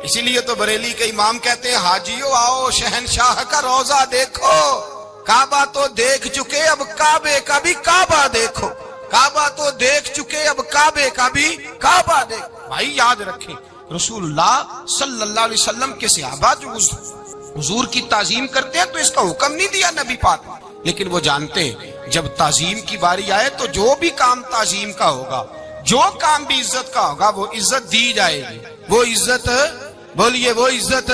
اسی لیے تو بریلی کے امام کہتے ہیں حاجیو آؤ شہنشاہ کا روزہ دیکھو, کعبہ تو دیکھ چکے اب کعبے کا بھی کعبہ دیکھو, کعبہ تو دیکھ چکے اب کعبے کا بھی کعبہ دیکھو. بھائی یاد رکھیں رسول اللہ صلی اللہ علیہ وسلم کے صحابہ جو حضور کی تعظیم کرتے ہیں تو اس کا حکم نہیں دیا نبی پاک, لیکن وہ جانتے ہیں جب تعظیم کی باری آئے تو جو بھی کام تعظیم کا ہوگا, جو کام بھی عزت کا ہوگا, وہ عزت دی جائے گی, وہ عزت بولیے وہ عزت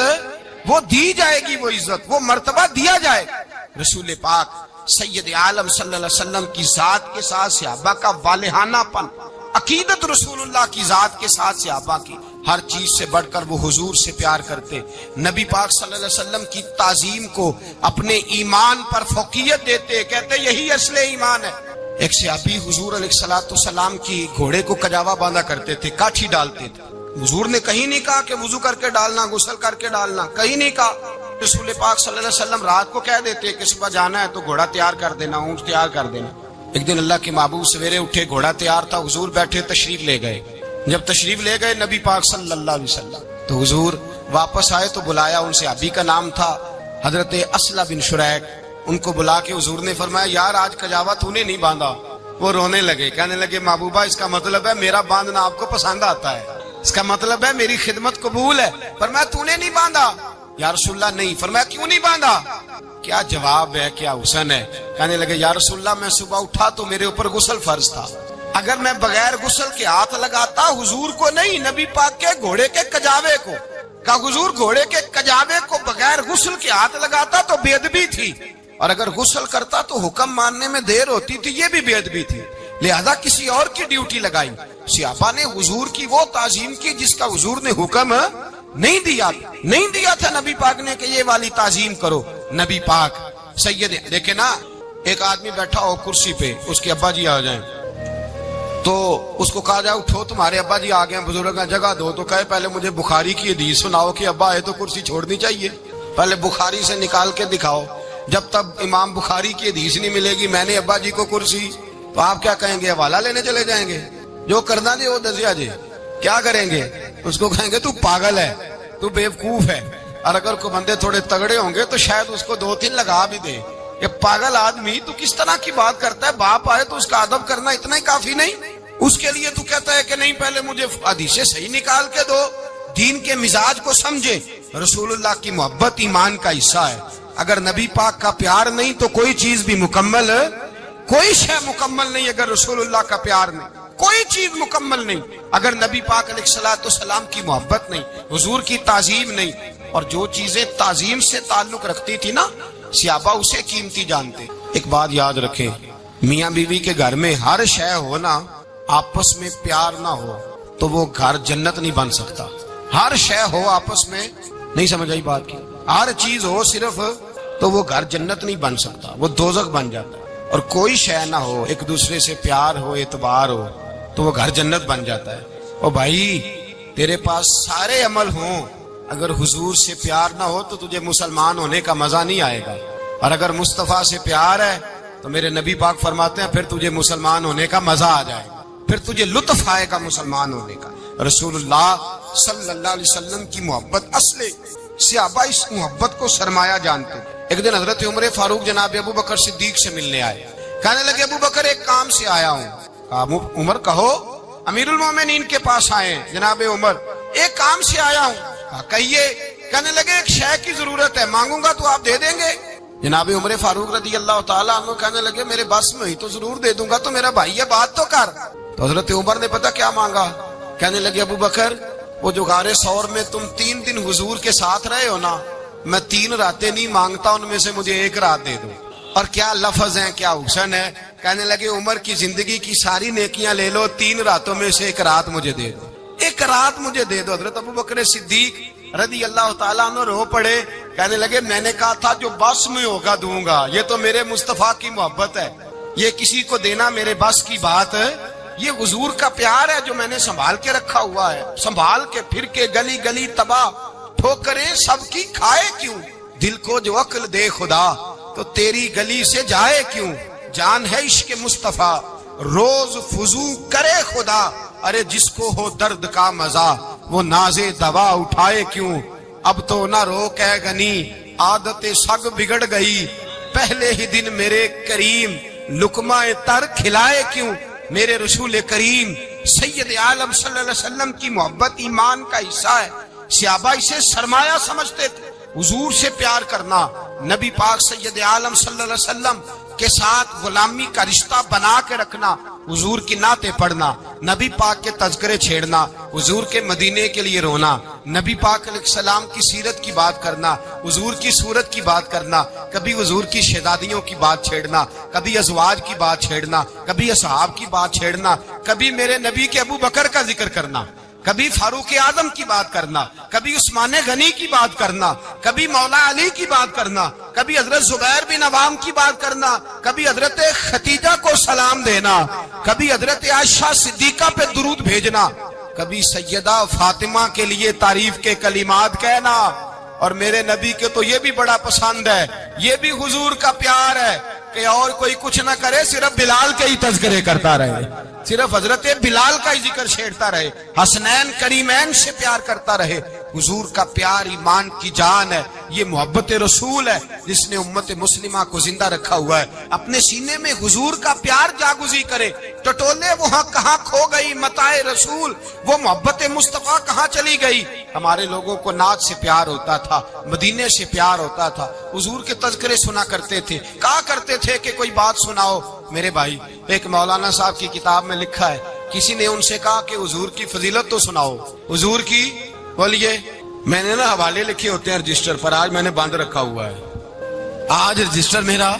وہ دی جائے گی, وہ عزت وہ مرتبہ دیا جائے گا. رسول پاک سید عالم صلی اللہ علیہ وسلم کی ذات کے ساتھ صحابہ کا والہانہ پن, عقیدت رسول اللہ کی ذات کے ساتھ صحابہ کی, ہر چیز سے بڑھ کر وہ حضور سے پیار کرتے. نبی پاک صلی اللہ علیہ وسلم کی تعظیم کو اپنے ایمان پر فوقیت دیتے, کہتے یہی اصل ایمان ہے. ایک صحابی حضور علیہ السلام کی گھوڑے کو کجاوا باندھا کرتے تھے, کاٹھی ڈالتے تھے. حضور نے کہیں نہیں کہا کہ وضو کر کے ڈالنا, غسل کر کے ڈالنا, کہیں نہیں کہا. رسول پاک صلی اللہ علیہ وسلم رات کو کہہ دیتے کہ صبح جانا ہے تو گھوڑا تیار کر دینا, اونٹ تیار کر دینا. ایک دن اللہ کے محبوب سویرے اٹھے, گھوڑا تیار تھا, حضور بیٹھے تشریف لے گئے. جب تشریف لے گئے نبی پاک صلی اللہ علیہ وسلم تو حضور واپس آئے تو بلایا, ان سے ابھی کا نام تھا حضرت اسلح بن شریک, ان کو بلا کے حضور نے فرمایا یار آج کجاوا تو نے نہیں باندھا. وہ رونے لگے, کہنے لگے محبوبہ اس کا مطلب ہے میرا باندھنا آپ کو پسند آتا ہے, اس کا مطلب ہے میری خدمت قبول ہے. فرمایا تو نے نہیں باندھا, یا رسول اللہ نہیں. فرمایا کیوں نہیں باندھا, کیا جواب ہے, کیا حسن ہے. کہنے لگے یا رسول اللہ میں صبح اٹھا تو میرے اوپر غسل فرض تھا, اگر میں بغیر غسل کے ہاتھ لگاتا حضور کو نہیں نبی پاک کے گھوڑے کے کجاوے کو, کہ حضور گھوڑے کے کجاوے کو بغیر غسل کے ہاتھ لگاتا تو بے ادبی تھی, اور اگر غسل کرتا تو حکم ماننے میں دیر ہوتی تھی, یہ بھی بے ادبی تھی, لہذا کسی اور کی ڈیوٹی لگائی. صحابہ نے حضور کی وہ تعظیم کی جس کا حضور نے حکم نہیں دیا تھا نبی پاک نے کہ یہ والی تعظیم کرو. نبی پاک سید دیکھے نا, ایک آدمی بیٹھا ہو کرسی پہ, اس کے ابا جی آ جائیں تو اس کو کہا جائے اٹھو تمہارے ابا جی آ گئے, بزرگ جگہ دو, تو کہے پہلے مجھے بخاری کی حدیث سناؤ کہ ابا آئے تو کرسی چھوڑنی چاہیے, پہلے بخاری سے نکال کے دکھاؤ. جب تک امام بخاری کی حدیث نہیں ملے گی میں نے ابا جی کو کرسی, تو آپ کیا کہیں گے, حوالہ لینے چلے جائیں گے, جو کرنا جی وہ دسیا جی, کیا کریں گے, اس کو کہیں گے تو پاگل ہے, تو بیوقوف ہے. اور اگر کوئی بندے تھوڑے تگڑے ہوں گے تو شاید اس کو 2-3 لگا بھی دے, یہ پاگل آدمی تو کس طرح کی بات کرتا ہے, باپ آئے تو اس کا ادب کرنا اتنا ہی کافی نہیں, اس کے لیے تو کہتا ہے کہ نہیں پہلے مجھے حدیثیں صحیح نکال کے دو, دین کے مزاج کو سمجھے. رسول اللہ کی محبت ایمان کا حصہ ہے, اگر نبی پاک کا پیار نہیں تو کوئی چیز بھی مکمل, کوئی شے مکمل نہیں. اگر رسول اللہ کا پیار نہیں کوئی چیز مکمل نہیں, اگر نبی پاک علیہ السلام کی محبت نہیں, حضور کی تعظیم نہیں, اور جو چیزیں تعظیم سے تعلق رکھتی تھی نا صحابہ اسے قیمتی جانتے. ایک بات یاد رکھیں, میاں بیوی کے گھر میں ہر شے ہونا, آپس میں پیار نہ ہو تو وہ گھر جنت نہیں بن سکتا. ہر شے ہو آپس میں, نہیں سمجھ آئی بات کی, ہر چیز ہو صرف تو وہ گھر جنت نہیں بن سکتا, وہ دوزخ بن جاتا ہے. اور کوئی شے نہ ہو, ایک دوسرے سے پیار ہو, اعتبار ہو, تو وہ گھر جنت بن جاتا ہے۔ او بھائی تیرے پاس سارے عمل ہوں، اگر حضور سے پیار نہ ہو تو تجھے مسلمان ہونے کا مزہ نہیں آئے گا، اور اگر مصطفیٰ سے پیار ہے تو میرے نبی پاک فرماتے ہیں پھر تجھے مسلمان ہونے کا مزہ آ جائے گا، پھر تجھے لطف آئے گا مسلمان ہونے کا۔ رسول اللہ صلی اللہ علیہ وسلم کی محبت اصل، صحابہ اس محبت کو سرمایہ جانتے۔ ایک دن حضرت عمر فاروق جناب ابو بکر صدیق سے ملنے آئے، کہنے لگے ابو بکر ایک کام سے آیا ہوں۔ کہا عمر کہو۔ امیر المومنین کے پاس آئے جناب عمر، ایک کام سے آیا ہوں۔ کہا کہیے۔ کہنے لگے ایک شے کی ضرورت ہے، مانگوں گا تو آپ دے دیں گے؟ جناب عمر فاروق رضی اللہ تعالیٰ عنہ کہنے لگے میرے بس میں ہی تو ضرور دے دوں گا، تو میرا بھائی ہے بات تو کر۔ تو حضرت عمر نے پتہ کیا مانگا؟ کہنے لگے ابو بکر وہ جو غار ثور میں تم 3 دن حضور کے ساتھ رہے ہو نا، میں 3 راتیں نہیں مانگتا، ان میں سے مجھے 1 رات دے دو۔ اور کیا لفظ ہیں، کیا حسن ہے۔ کہنے لگے عمر کی زندگی کی ساری نیکیاں لے لو، 3 راتوں میں سے 1 رات مجھے دے دو، 1 رات مجھے دے دو۔ حضرت ابو بکر صدیق رضی اللہ تعالیٰ عنہ رو پڑے، کہنے لگے میں نے کہا تھا جو بس میں ہوگا دوں گا، یہ تو میرے مصطفیٰ کی محبت ہے، یہ کسی کو دینا میرے بس کی بات ہے، یہ حضور کا پیار ہے جو میں نے سنبھال کے رکھا ہوا ہے، سنبھال کے پھر کے گلی گلی تباہ، ٹھوکریں سب کی کھائے کیوں، دل کو جو عقل دے خدا تو تیری گلی سے جائے کیوں، جان ہے عشق مصطفیٰ روز فضو کرے خدا، ارے جس کو ہو درد کا مزہ وہ ناز دوا اٹھائے کیوں، اب تو نہ روک ہے غنی عادت سگ بگڑ گئی، پہلے ہی دن میرے کریم لقمہ تر کھلائے کیوں۔ میرے رسول کریم سید عالم صلی اللہ علیہ وسلم کی محبت ایمان کا حصہ ہے، صحابہ اسے سرمایہ سمجھتے تھے۔ حضور سے پیار کرنا، نبی پاک سید عالم صلی اللہ علیہ وسلم کے ساتھ غلامی کا رشتہ بنا کے رکھنا، حضور کی نعتیں پڑھنا، نبی پاک کے تذکرے چھیڑنا، حضور کے مدینے کے لیے رونا، نبی پاک علیہ السلام کی سیرت کی بات کرنا، حضور کی صورت کی بات کرنا، کبھی حضور کی شہزادیوں کی بات چھیڑنا، کبھی ازواج کی بات چھیڑنا، کبھی اصحاب کی بات چھیڑنا، کبھی میرے نبی کے ابو بکر کا ذکر کرنا، کبھی فاروق اعظم کی بات کرنا، کبھی عثمان غنی کی بات کرنا، کبھی مولا علی کی بات کرنا، کبھی حضرت زبیر بن عوام کی بات کرنا، کبھی حضرت خدیجہ کو سلام دینا، کبھی حضرت عائشہ صدیقہ پہ درود بھیجنا، کبھی سیدہ فاطمہ کے لیے تعریف کے کلمات کہنا۔ اور میرے نبی کے تو یہ بھی بڑا پسند ہے، یہ بھی حضور کا پیار ہے کہ اور کوئی کچھ نہ کرے، صرف بلال کے ہی تذکرے کرتا رہے، صرف حضرت بلال کا ہی ذکر چھیڑتا رہے، حسنین کریمین سے پیار کرتا رہے۔ حضور کا پیار ایمان کی جان ہے، یہ محبت رسول ہے جس نے امت مسلمہ کو زندہ رکھا ہوا ہے۔ اپنے سینے میں حضور کا پیار جاگزی کرے، ٹٹولے وہاں کہاں کھو گئی متاع رسول، وہ محبت مصطفیٰ کہاں چلی گئی۔ ہمارے لوگوں کو نعت سے پیار ہوتا تھا، مدینے سے پیار ہوتا تھا، حضور کے تذکرے سنا کرتے تھے، کہا کرتے تھے کہ کوئی بات سناؤ۔ میرے بھائی ایک مولانا صاحب کی کتاب میں لکھا ہے، کسی نے ان سے کہا کہ حضور کی فضیلت تو سناؤ، حضور کی، بولیے۔ میں نے نا حوالے لکھے ہوتے ہیں رجسٹر پر، آج میں نے بند رکھا ہوا ہے، آج رجسٹر میرا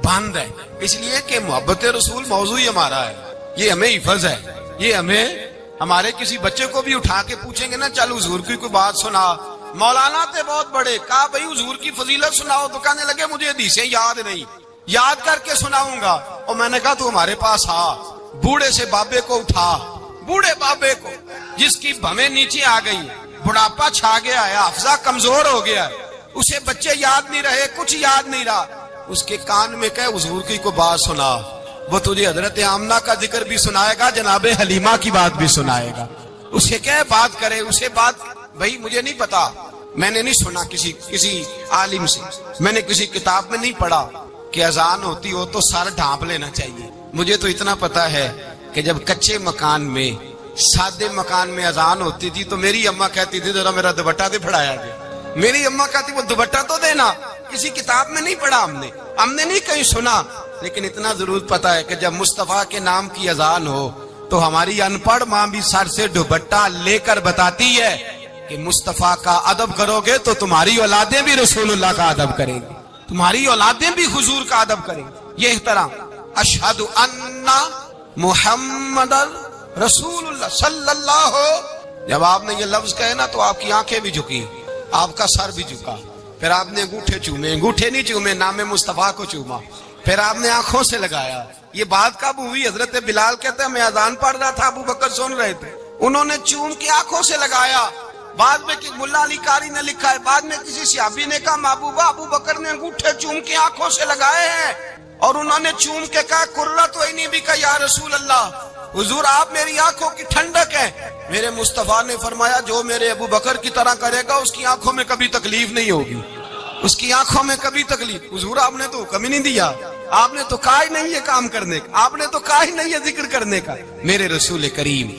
بند ہے، اس لیے کہ محبت رسول موضوع ہی ہمارا ہے، یہ ہمیں حفظ ہے، یہ ہمیں ہمارے کسی بچے کو بھی اٹھا کے پوچھیں گے نا چل حضور کی کوئی بات سنا، مولانا تھے بہت بڑے، کہا بھائی حضور کی فضیلت سناؤ، تو کہنے لگے مجھے حدیثیں یاد نہیں، یاد کر کے سناؤں گا۔ اور میں نے کہا تو ہمارے پاس آ، بوڑھے سے بابے کو اٹھا، بوڑھے بابے کو جس کی بھویں نیچے آ گئی، بڑھاپا چھا گیا ہے، حافظہ کمزور ہو گیا ہے، اسے بچے یاد نہیں رہے، کچھ یاد نہیں رہا، اس کے کان میں کہے حضور کی کوئی بات سنا، وہ تجھے حضرت آمنہ کا ذکر بھی سنائے گا، جناب حلیمہ کی بات بھی سنائے گا، اسے کہے بات کرے، اسے بات، بھائی مجھے نہیں پتا، میں نے نہیں سنا کسی عالم سے، میں نے کسی کتاب میں نہیں پڑھا کہ اذان ہوتی ہو تو سر ڈھانپ لینا چاہیے، مجھے تو اتنا پتا ہے کہ جب کچے مکان میں، سادے مکان میں اذان ہوتی تھی تو میری اماں کہتی تھی ذرا میرا دوپٹہ دے پھڑایا گیا، میری اماں کہتی وہ دوپٹہ تو دینا، کسی کتاب میں نہیں پڑھا ہم نے نہیں کہیں سنا، لیکن اتنا ضرور پتا ہے کہ جب مصطفیٰ کے نام کی اذان ہو تو ہماری ان پڑھ ماں بھی سر سے دوپٹہ لے کر بتاتی ہے کہ مصطفیٰ کا ادب کرو گے تو تمہاری اولادیں بھی رسول اللہ کا ادب کریں گی، تمہاری اولادیں بھی حضور کا ادب کریں گی۔ یہ احترام، اشہد ان محمد رسول اللہ صلی اللہ، جب آپ نے یہ لفظ کہے نا تو آپ کی آنکھیں بھی جھکی، آپ کا سر بھی جھکا، پھر آپ نے انگوٹھے چومے، انگوٹھے نہیں چومے، نام مصطفیٰ کو چوما، پھر آپ نے آنکھوں سے لگایا۔ یہ بات کب ہوئی؟ حضرت بلال کہتے ہیں میں اذان پڑھ رہا تھا، ابو بکر سن رہے تھے، انہوں نے چوم کے آنکھوں سے لگایا۔ بعد میں ملا علی قاری نے لکھا ہے، بعد میں کسی صحابی نے کہا محبوبہ ابو بکر نے انگوٹھے چوم کے آنکھوں سے لگائے ہیں، اور انہوں نے چوم کے کہا قرۃ عینی بک یا رسول اللہ، حضور آپ میری آنکھوں کی ٹھنڈک ہیں۔ میرے مصطفیٰ نے فرمایا جو میرے ابو بکر کی طرح کرے گا اس کی آنکھوں میں کبھی تکلیف نہیں ہوگی، اس کی آنکھوں میں کبھی تکلیف۔ حضور آپ نے تو حکم ہی نہیں دیا، آپ نے تو کہا ہی نہیں ہے کام کرنے کا، آپ نے تو کہا ہی نہیں ہے ذکر کرنے کا۔ میرے رسول کریم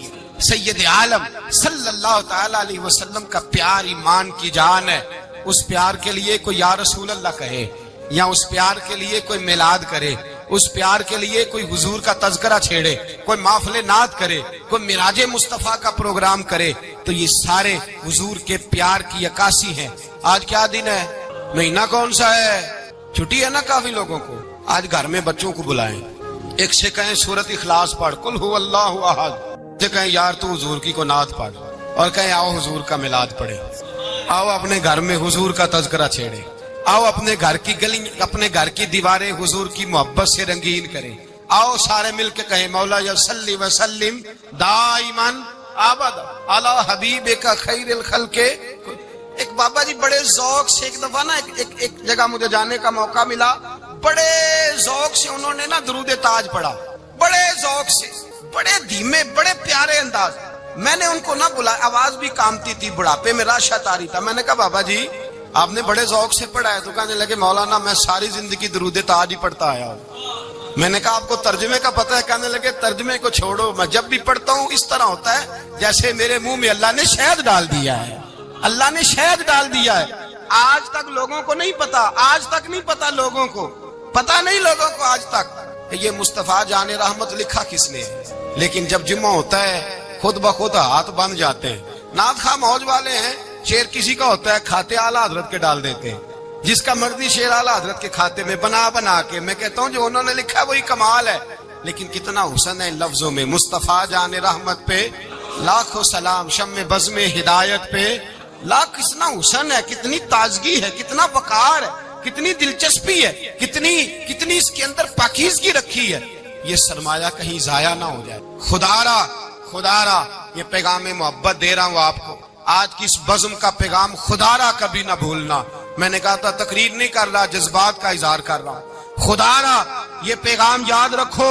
سید عالم صلی اللہ تعالی علیہ وسلم کا پیار ایمان کی جان ہے۔ اس پیار کے لیے کوئی یا رسول اللہ کہے، یا اس پیار کے لیے کوئی میلاد کرے، اس پیار کے لیے کوئی حضور کا تذکرہ چھیڑے، کوئی محفل نعت کرے، کوئی معراج مصطفیٰ کا پروگرام کرے، تو یہ سارے حضور کے پیار کی عکاسی ہے۔ آج کیا دن ہے؟ مہینہ کون سا ہے؟ چھٹی ہے نا کافی لوگوں کو۔ آج گھر میں بچوں کو بلائیں، ایک سے کہیں سورۃ اخلاص پڑھ، قل هو اللہ احد، سے کہیں یار تو حضور کی کو نعت پڑھ، اور کہیں آؤ حضور کا میلاد پڑھے، آؤ اپنے گھر میں حضور کا تذکرہ چھیڑے، آؤ اپنے گھر کی گلی، اپنے گھر کی دیواریں حضور کی محبت سے رنگین کریں، آؤ سارے مل کے کہیں مولا یا صلی وسلم دائما ابدا علی حبیبک خیر الخلق۔ ایک بابا جی بڑے ذوق سے ایک دفعہ نا ایک جگہ مجھے جانے کا موقع ملا، بڑے ذوق سے انہوں نے نا درود تاج پڑھا، بڑے ذوق سے، بڑے دھیمے، بڑے پیارے انداز۔ میں نے ان کو نہ بلا، آواز بھی کامتی تھی، بڑھاپے میں راشت آ رہی تھا۔ میں نے کہا بابا جی آپ نے بڑے ذوق سے پڑھا ہے؟ تو کہنے لگے مولانا میں ساری زندگی درود تاج ہی پڑھتا آیا ہوں۔ میں نے کہا آپ کو ترجمے کا پتہ ہے؟ کہنے لگے ترجمے کو چھوڑو، میں جب بھی پڑھتا ہوں اس طرح ہوتا ہے جیسے میرے منہ میں اللہ نے شہد ڈال دیا ہے، اللہ نے شہد ڈال دیا ہے۔ آج تک لوگوں کو نہیں پتا، آج تک نہیں پتا لوگوں کو، پتا نہیں لوگوں کو آج تک کہ یہ مصطفیٰ جان رحمت لکھا کس نے ہے۔ لیکن جب جمعہ ہوتا ہے خود بخود ہاتھ بن جاتے ہیں۔ نعت خواہ موج والے ہیں، شعر کسی کا ہوتا ہے کھاتے اعلیٰ حضرت کے ڈال دیتے ہیں، جس کا مرضی شعر اعلیٰ حضرت کے کھاتے میں بنا بنا کے۔ میں کہتا ہوں جو انہوں نے لکھا وہی کمال ہے، لیکن کتنا حسن ہے ان لفظوں میں۔ مصطفیٰ جان رحمت پہ لاکھوں سلام، شم بزم ہدایت پہ لاکھ، کتنا حسن ہے، کتنی تازگی ہے، کتنا وقار ہے، کتنی دلچسپی ہے، کتنی اس کے اندر پاکیزگی رکھی ہے۔ یہ سرمایہ کہیں ضائع نہ ہو جائے۔ خدا را یہ پیغام محبت دے رہا ہوں آپ کو، آج کی اس بزم کا پیغام خدا را کبھی نہ بھولنا۔ میں نے کہا تھا تقریر نہیں کر رہا، جذبات کا اظہار کر رہا ہوں۔ خدا را یہ پیغام یاد رکھو،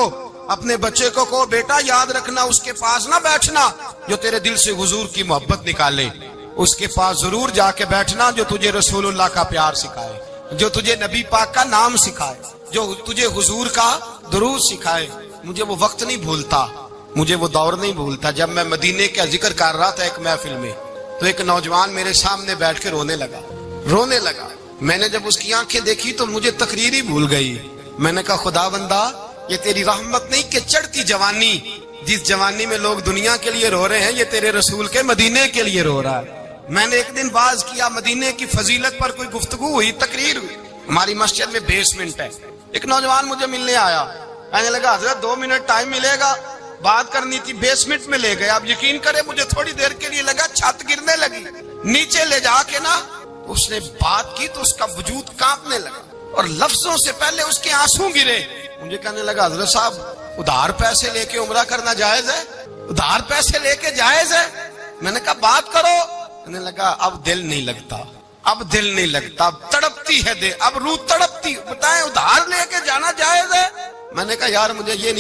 اپنے بچے کو کہو بیٹا یاد رکھنا، اس کے پاس نہ بیٹھنا جو تیرے دل سے حضور کی محبت نکالے، اس کے پاس ضرور جا کے بیٹھنا جو تجھے رسول اللہ کا پیار سکھائے، جو تجھے نبی پاک کا نام سکھائے، جو تجھے حضور کا درود سکھائے۔ مجھے وہ وقت نہیں بھولتا، مجھے وہ دور نہیں بھولتا جب میں مدینے کا ذکر کر رہا تھا ایک محفل میں، تو ایک نوجوان میرے سامنے بیٹھ کے رونے لگا۔ میں نے جب اس کی آنکھیں دیکھی تو مجھے تقریر ہی بھول گئی۔ میں نے کہا خدا بندہ یہ تیری رحمت نہیں کہ چڑھتی جوانی، جس جوانی میں لوگ دنیا کے لیے رو رہے ہیں، یہ تیرے رسول کے مدینے کے لیے رو رہا ہے۔ میں نے ایک دن باز کیا، مدینے کی فضیلت پر کوئی گفتگو ہوئی، تقریر ہوئی، ہماری مسجد میں بیسمنٹ ہے۔ ایک نوجوان مجھے ملنے آیا، کہنے لگا حضرت 2 منٹ ٹائم ملے گا، بات کرنی تھی۔ بیسمنٹ میں لے گئے، آپ یقین کریں مجھے تھوڑی دیر کے لیے لگا چھت گرنے لگی، نیچے لے جا کے نا اس نے بات کی تو اس کا وجود کانپنے لگا، اور لفظوں سے پہلے اس کے آنسو گرے۔ مجھے کہنے لگا حضرت صاحب ادھار پیسے لے کے عمرہ کرنا جائز ہے؟ ادھار پیسے لے کے جائز ہے؟ میں نے کہا بات کرو۔ کہنے لگا اب دل نہیں لگتا، اب دل نہیں لگتا، اب تڑپتی ہے دل، اب روح تڑپتی، بتائیں ادھار لے کے جانا جائز ہے؟ میں نے کہا یار مجھے یہ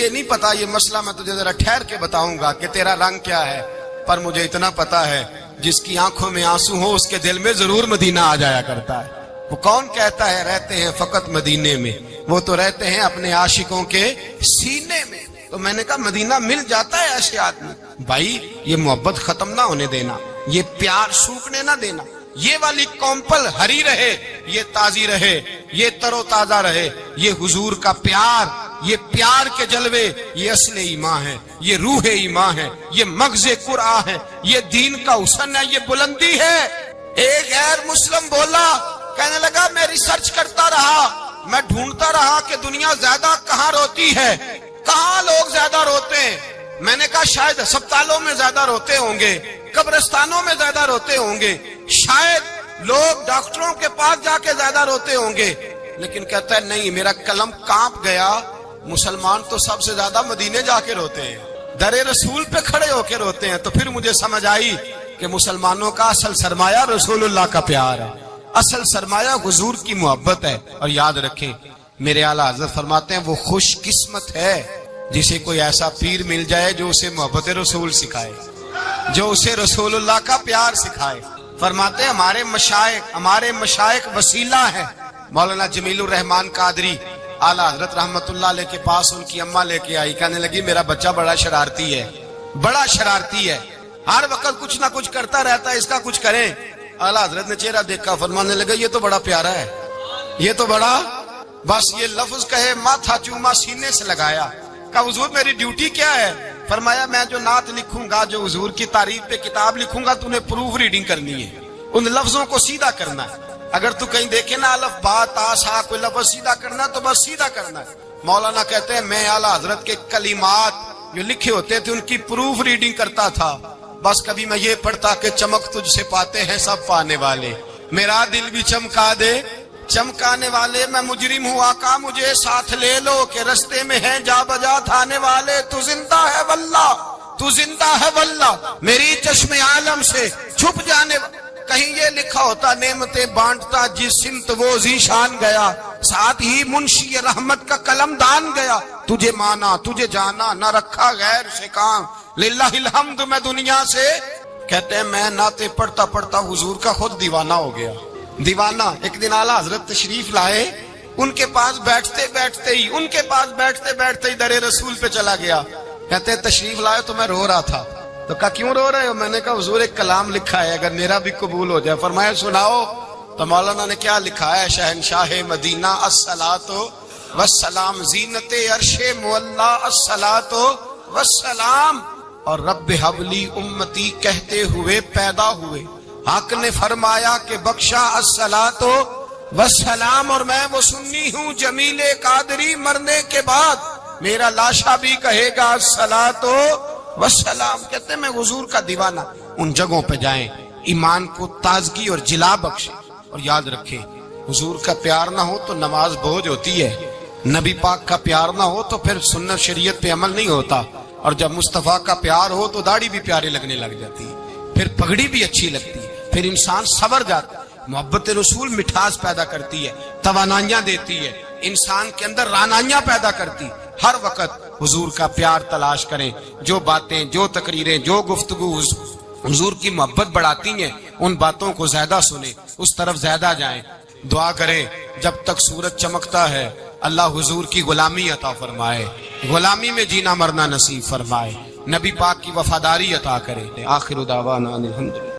نہیں پتا یہ مسئلہ میں تجھے ذرا ٹھہر کے بتاؤں گا کہ تیرا رنگ کیا ہے، پر مجھے اتنا پتا ہے جس کی آنکھوں میں آنسو ہو اس کے دل میں ضرور مدینہ آ جایا کرتا ہے۔ وہ کون کہتا ہے رہتے ہیں فقط مدینے میں، وہ تو رہتے ہیں اپنے عاشقوں کے سینے میں۔ تو میں نے کہا مدینہ مل جاتا ہے ایسے آدمی۔ بھائی یہ محبت ختم نہ ہونے دینا، یہ پیار سوکھنے نہ دینا، یہ والی کومپل ہری رہے، یہ تازی رہے، یہ تر و تازہ رہے۔ یہ حضور کا پیار، یہ پیار کے جلوے، یہ اصل ایمان ہے، یہ روح ایمان ہے، یہ مغز قرآن ہے، یہ دین کا حسن ہے، یہ بلندی ہے۔ ایک غیر مسلم بولا، کہنے لگا میں ریسرچ کرتا رہا، میں ڈھونڈتا رہا کہ دنیا زیادہ کہاں روتی ہے، کہاں لوگ زیادہ روتے ہیں۔ میں نے کہا شاید ہسپتالوں میں زیادہ روتے ہوں گے، قبرستانوں میں زیادہ روتے ہوں گے، شاید لوگ ڈاکٹروں کے پاس جا کے زیادہ روتے ہوں گے، لیکن کہتا ہے نہیں، میرا قلم کانپ گیا، مسلمان تو سب سے زیادہ مدینے جا کے روتے ہیں، در رسول پہ کھڑے ہو کے روتے ہیں۔ تو پھر مجھے سمجھ آئی کہ مسلمانوں کا اصل سرمایہ رسول اللہ کا پیار ہے، اصل سرمایہ حضور کی محبت ہے۔ اور یاد رکھیں، میرے اعلیٰ حضرت فرماتے ہیں وہ خوش قسمت ہے جسے کوئی ایسا پیر مل جائے جو اسے محبت رسول سکھائے، جو اسے رسول اللہ کا پیار سکھائے۔ فرماتے ہیں ہمارے مشائخ وسیلہ ہیں۔ مولانا جمیل الرحمان قادری اعلیٰ حضرت رحمت اللہ علیہ کے پاس ان کی اماں لے کے آئی، کہنے لگی میرا بچہ بڑا شرارتی ہے، بڑا شرارتی ہے، ہر وقت کچھ نہ کچھ کرتا رہتا ہے، اس کا کچھ کریں۔ اعلیٰ حضرت نے چہرہ دیکھا، فرمانے لگا یہ تو بڑا پیارا ہے، یہ تو بڑا، بس یہ لفظ کہے ماتھا چوما سینے سے لگایا۔ کہا حضور میری ڈیوٹی کیا ہے؟ فرمایا میں جو نعت لکھوں گا، جو حضور کی تعریف پہ کتاب لکھوں گا، تو نے پروف ریڈنگ کرنی ہے، ان لفظوں کو سیدھا کرنا ہے۔ اگر تو کہیں دیکھے نا الف با تا سا کوئی لفظ سیدھا کرنا تو بس سیدھا کرنا ہے۔ مولانا کہتے ہیں میں اعلیٰ حضرت کے کلمات جو لکھے ہوتے تھے ان کی پروف ریڈنگ کرتا تھا، بس کبھی میں یہ پڑھتا کہ چمک تجھ سے پاتے ہیں سب پانے والے، میرا دل بھی چمکا دے چمکانے والے، میں مجرم ہوں آقا مجھے ساتھ لے لو کہ رستے میں ہیں جا بجا تھانے والے، تو زندہ ہے واللہ، تو زندہ ہے واللہ، میری چشم عالم سے چھپ جانے کہیں یہ لکھا ہوتا نعمتیں بانٹتا جس سمت وہ ذیشان گیا، ساتھ ہی منشی رحمت کا قلم دان گیا، تجھے مانا تجھے جانا نہ رکھا غیر سے کام، للہ الحمد میں دنیا سے۔ کہتے ہیں میں نعتیں پڑھتا پڑھتا حضور کا خود دیوانہ ہو گیا، دیوانہ۔ ایک دن اعلیٰ حضرت تشریف لائے، ان کے پاس بیٹھتے بیٹھتے ہی در رسول پہ چلا گیا۔ کہتے ہیں تشریف لائے تو میں رو رہا تھا، تو کہا کیوں رو رہے ہو؟ میں نے کہا حضور ایک کلام لکھا ہے اگر میرا بھی قبول ہو جائے۔ فرمایا سناؤ۔ تو مولانا نے کیا لکھا ہے؟ شہنشاہ مدینہ الصلاۃ والسلام، زینت عرش مولا الصلاۃ والسلام، اور رب حبلی امتی کہتے ہوئے پیدا ہوئے، حق نے فرمایا کہ بخشا الصلاۃ والسلام، اور میں وہ سنی ہوں جمیل قادری مرنے کے بعد میرا لاشا بھی کہے گا الصلاۃ والسلام۔ کہتے ہیں میں حضور کا دیوانہ۔ ان جگہوں پہ جائیں، ایمان کو تازگی اور جلا بخشے، اور یاد رکھیں حضور کا پیار نہ ہو تو نماز بوجھ ہوتی ہے، نبی پاک کا پیار نہ ہو تو پھر سنت شریعت پہ عمل نہیں ہوتا، اور جب مصطفیٰ کا پیار ہو تو داڑھی بھی پیاری لگنے لگ جاتی ہے، پھر پگڑی بھی اچھی لگتی ہے، پھر انسان سنور جاتا ہے۔ محبت رسول مٹھاس پیدا کرتی ہے، توانائیاں دیتی ہے، انسان کے اندر رانائیاں پیدا کرتی۔ ہر وقت حضور کا پیار تلاش کریں، جو باتیں، جو تقریریں، جو گفتگو حضور کی محبت بڑھاتی ہیں ان باتوں کو زیادہ سنیں، اس طرف زیادہ جائیں۔ دعا کریں جب تک سورج چمکتا ہے اللہ حضور کی غلامی عطا فرمائے، غلامی میں جینا مرنا نصیب فرمائے، نبی پاک کی وفاداری عطا کرے۔ آخر دعوانا الحمدللہ۔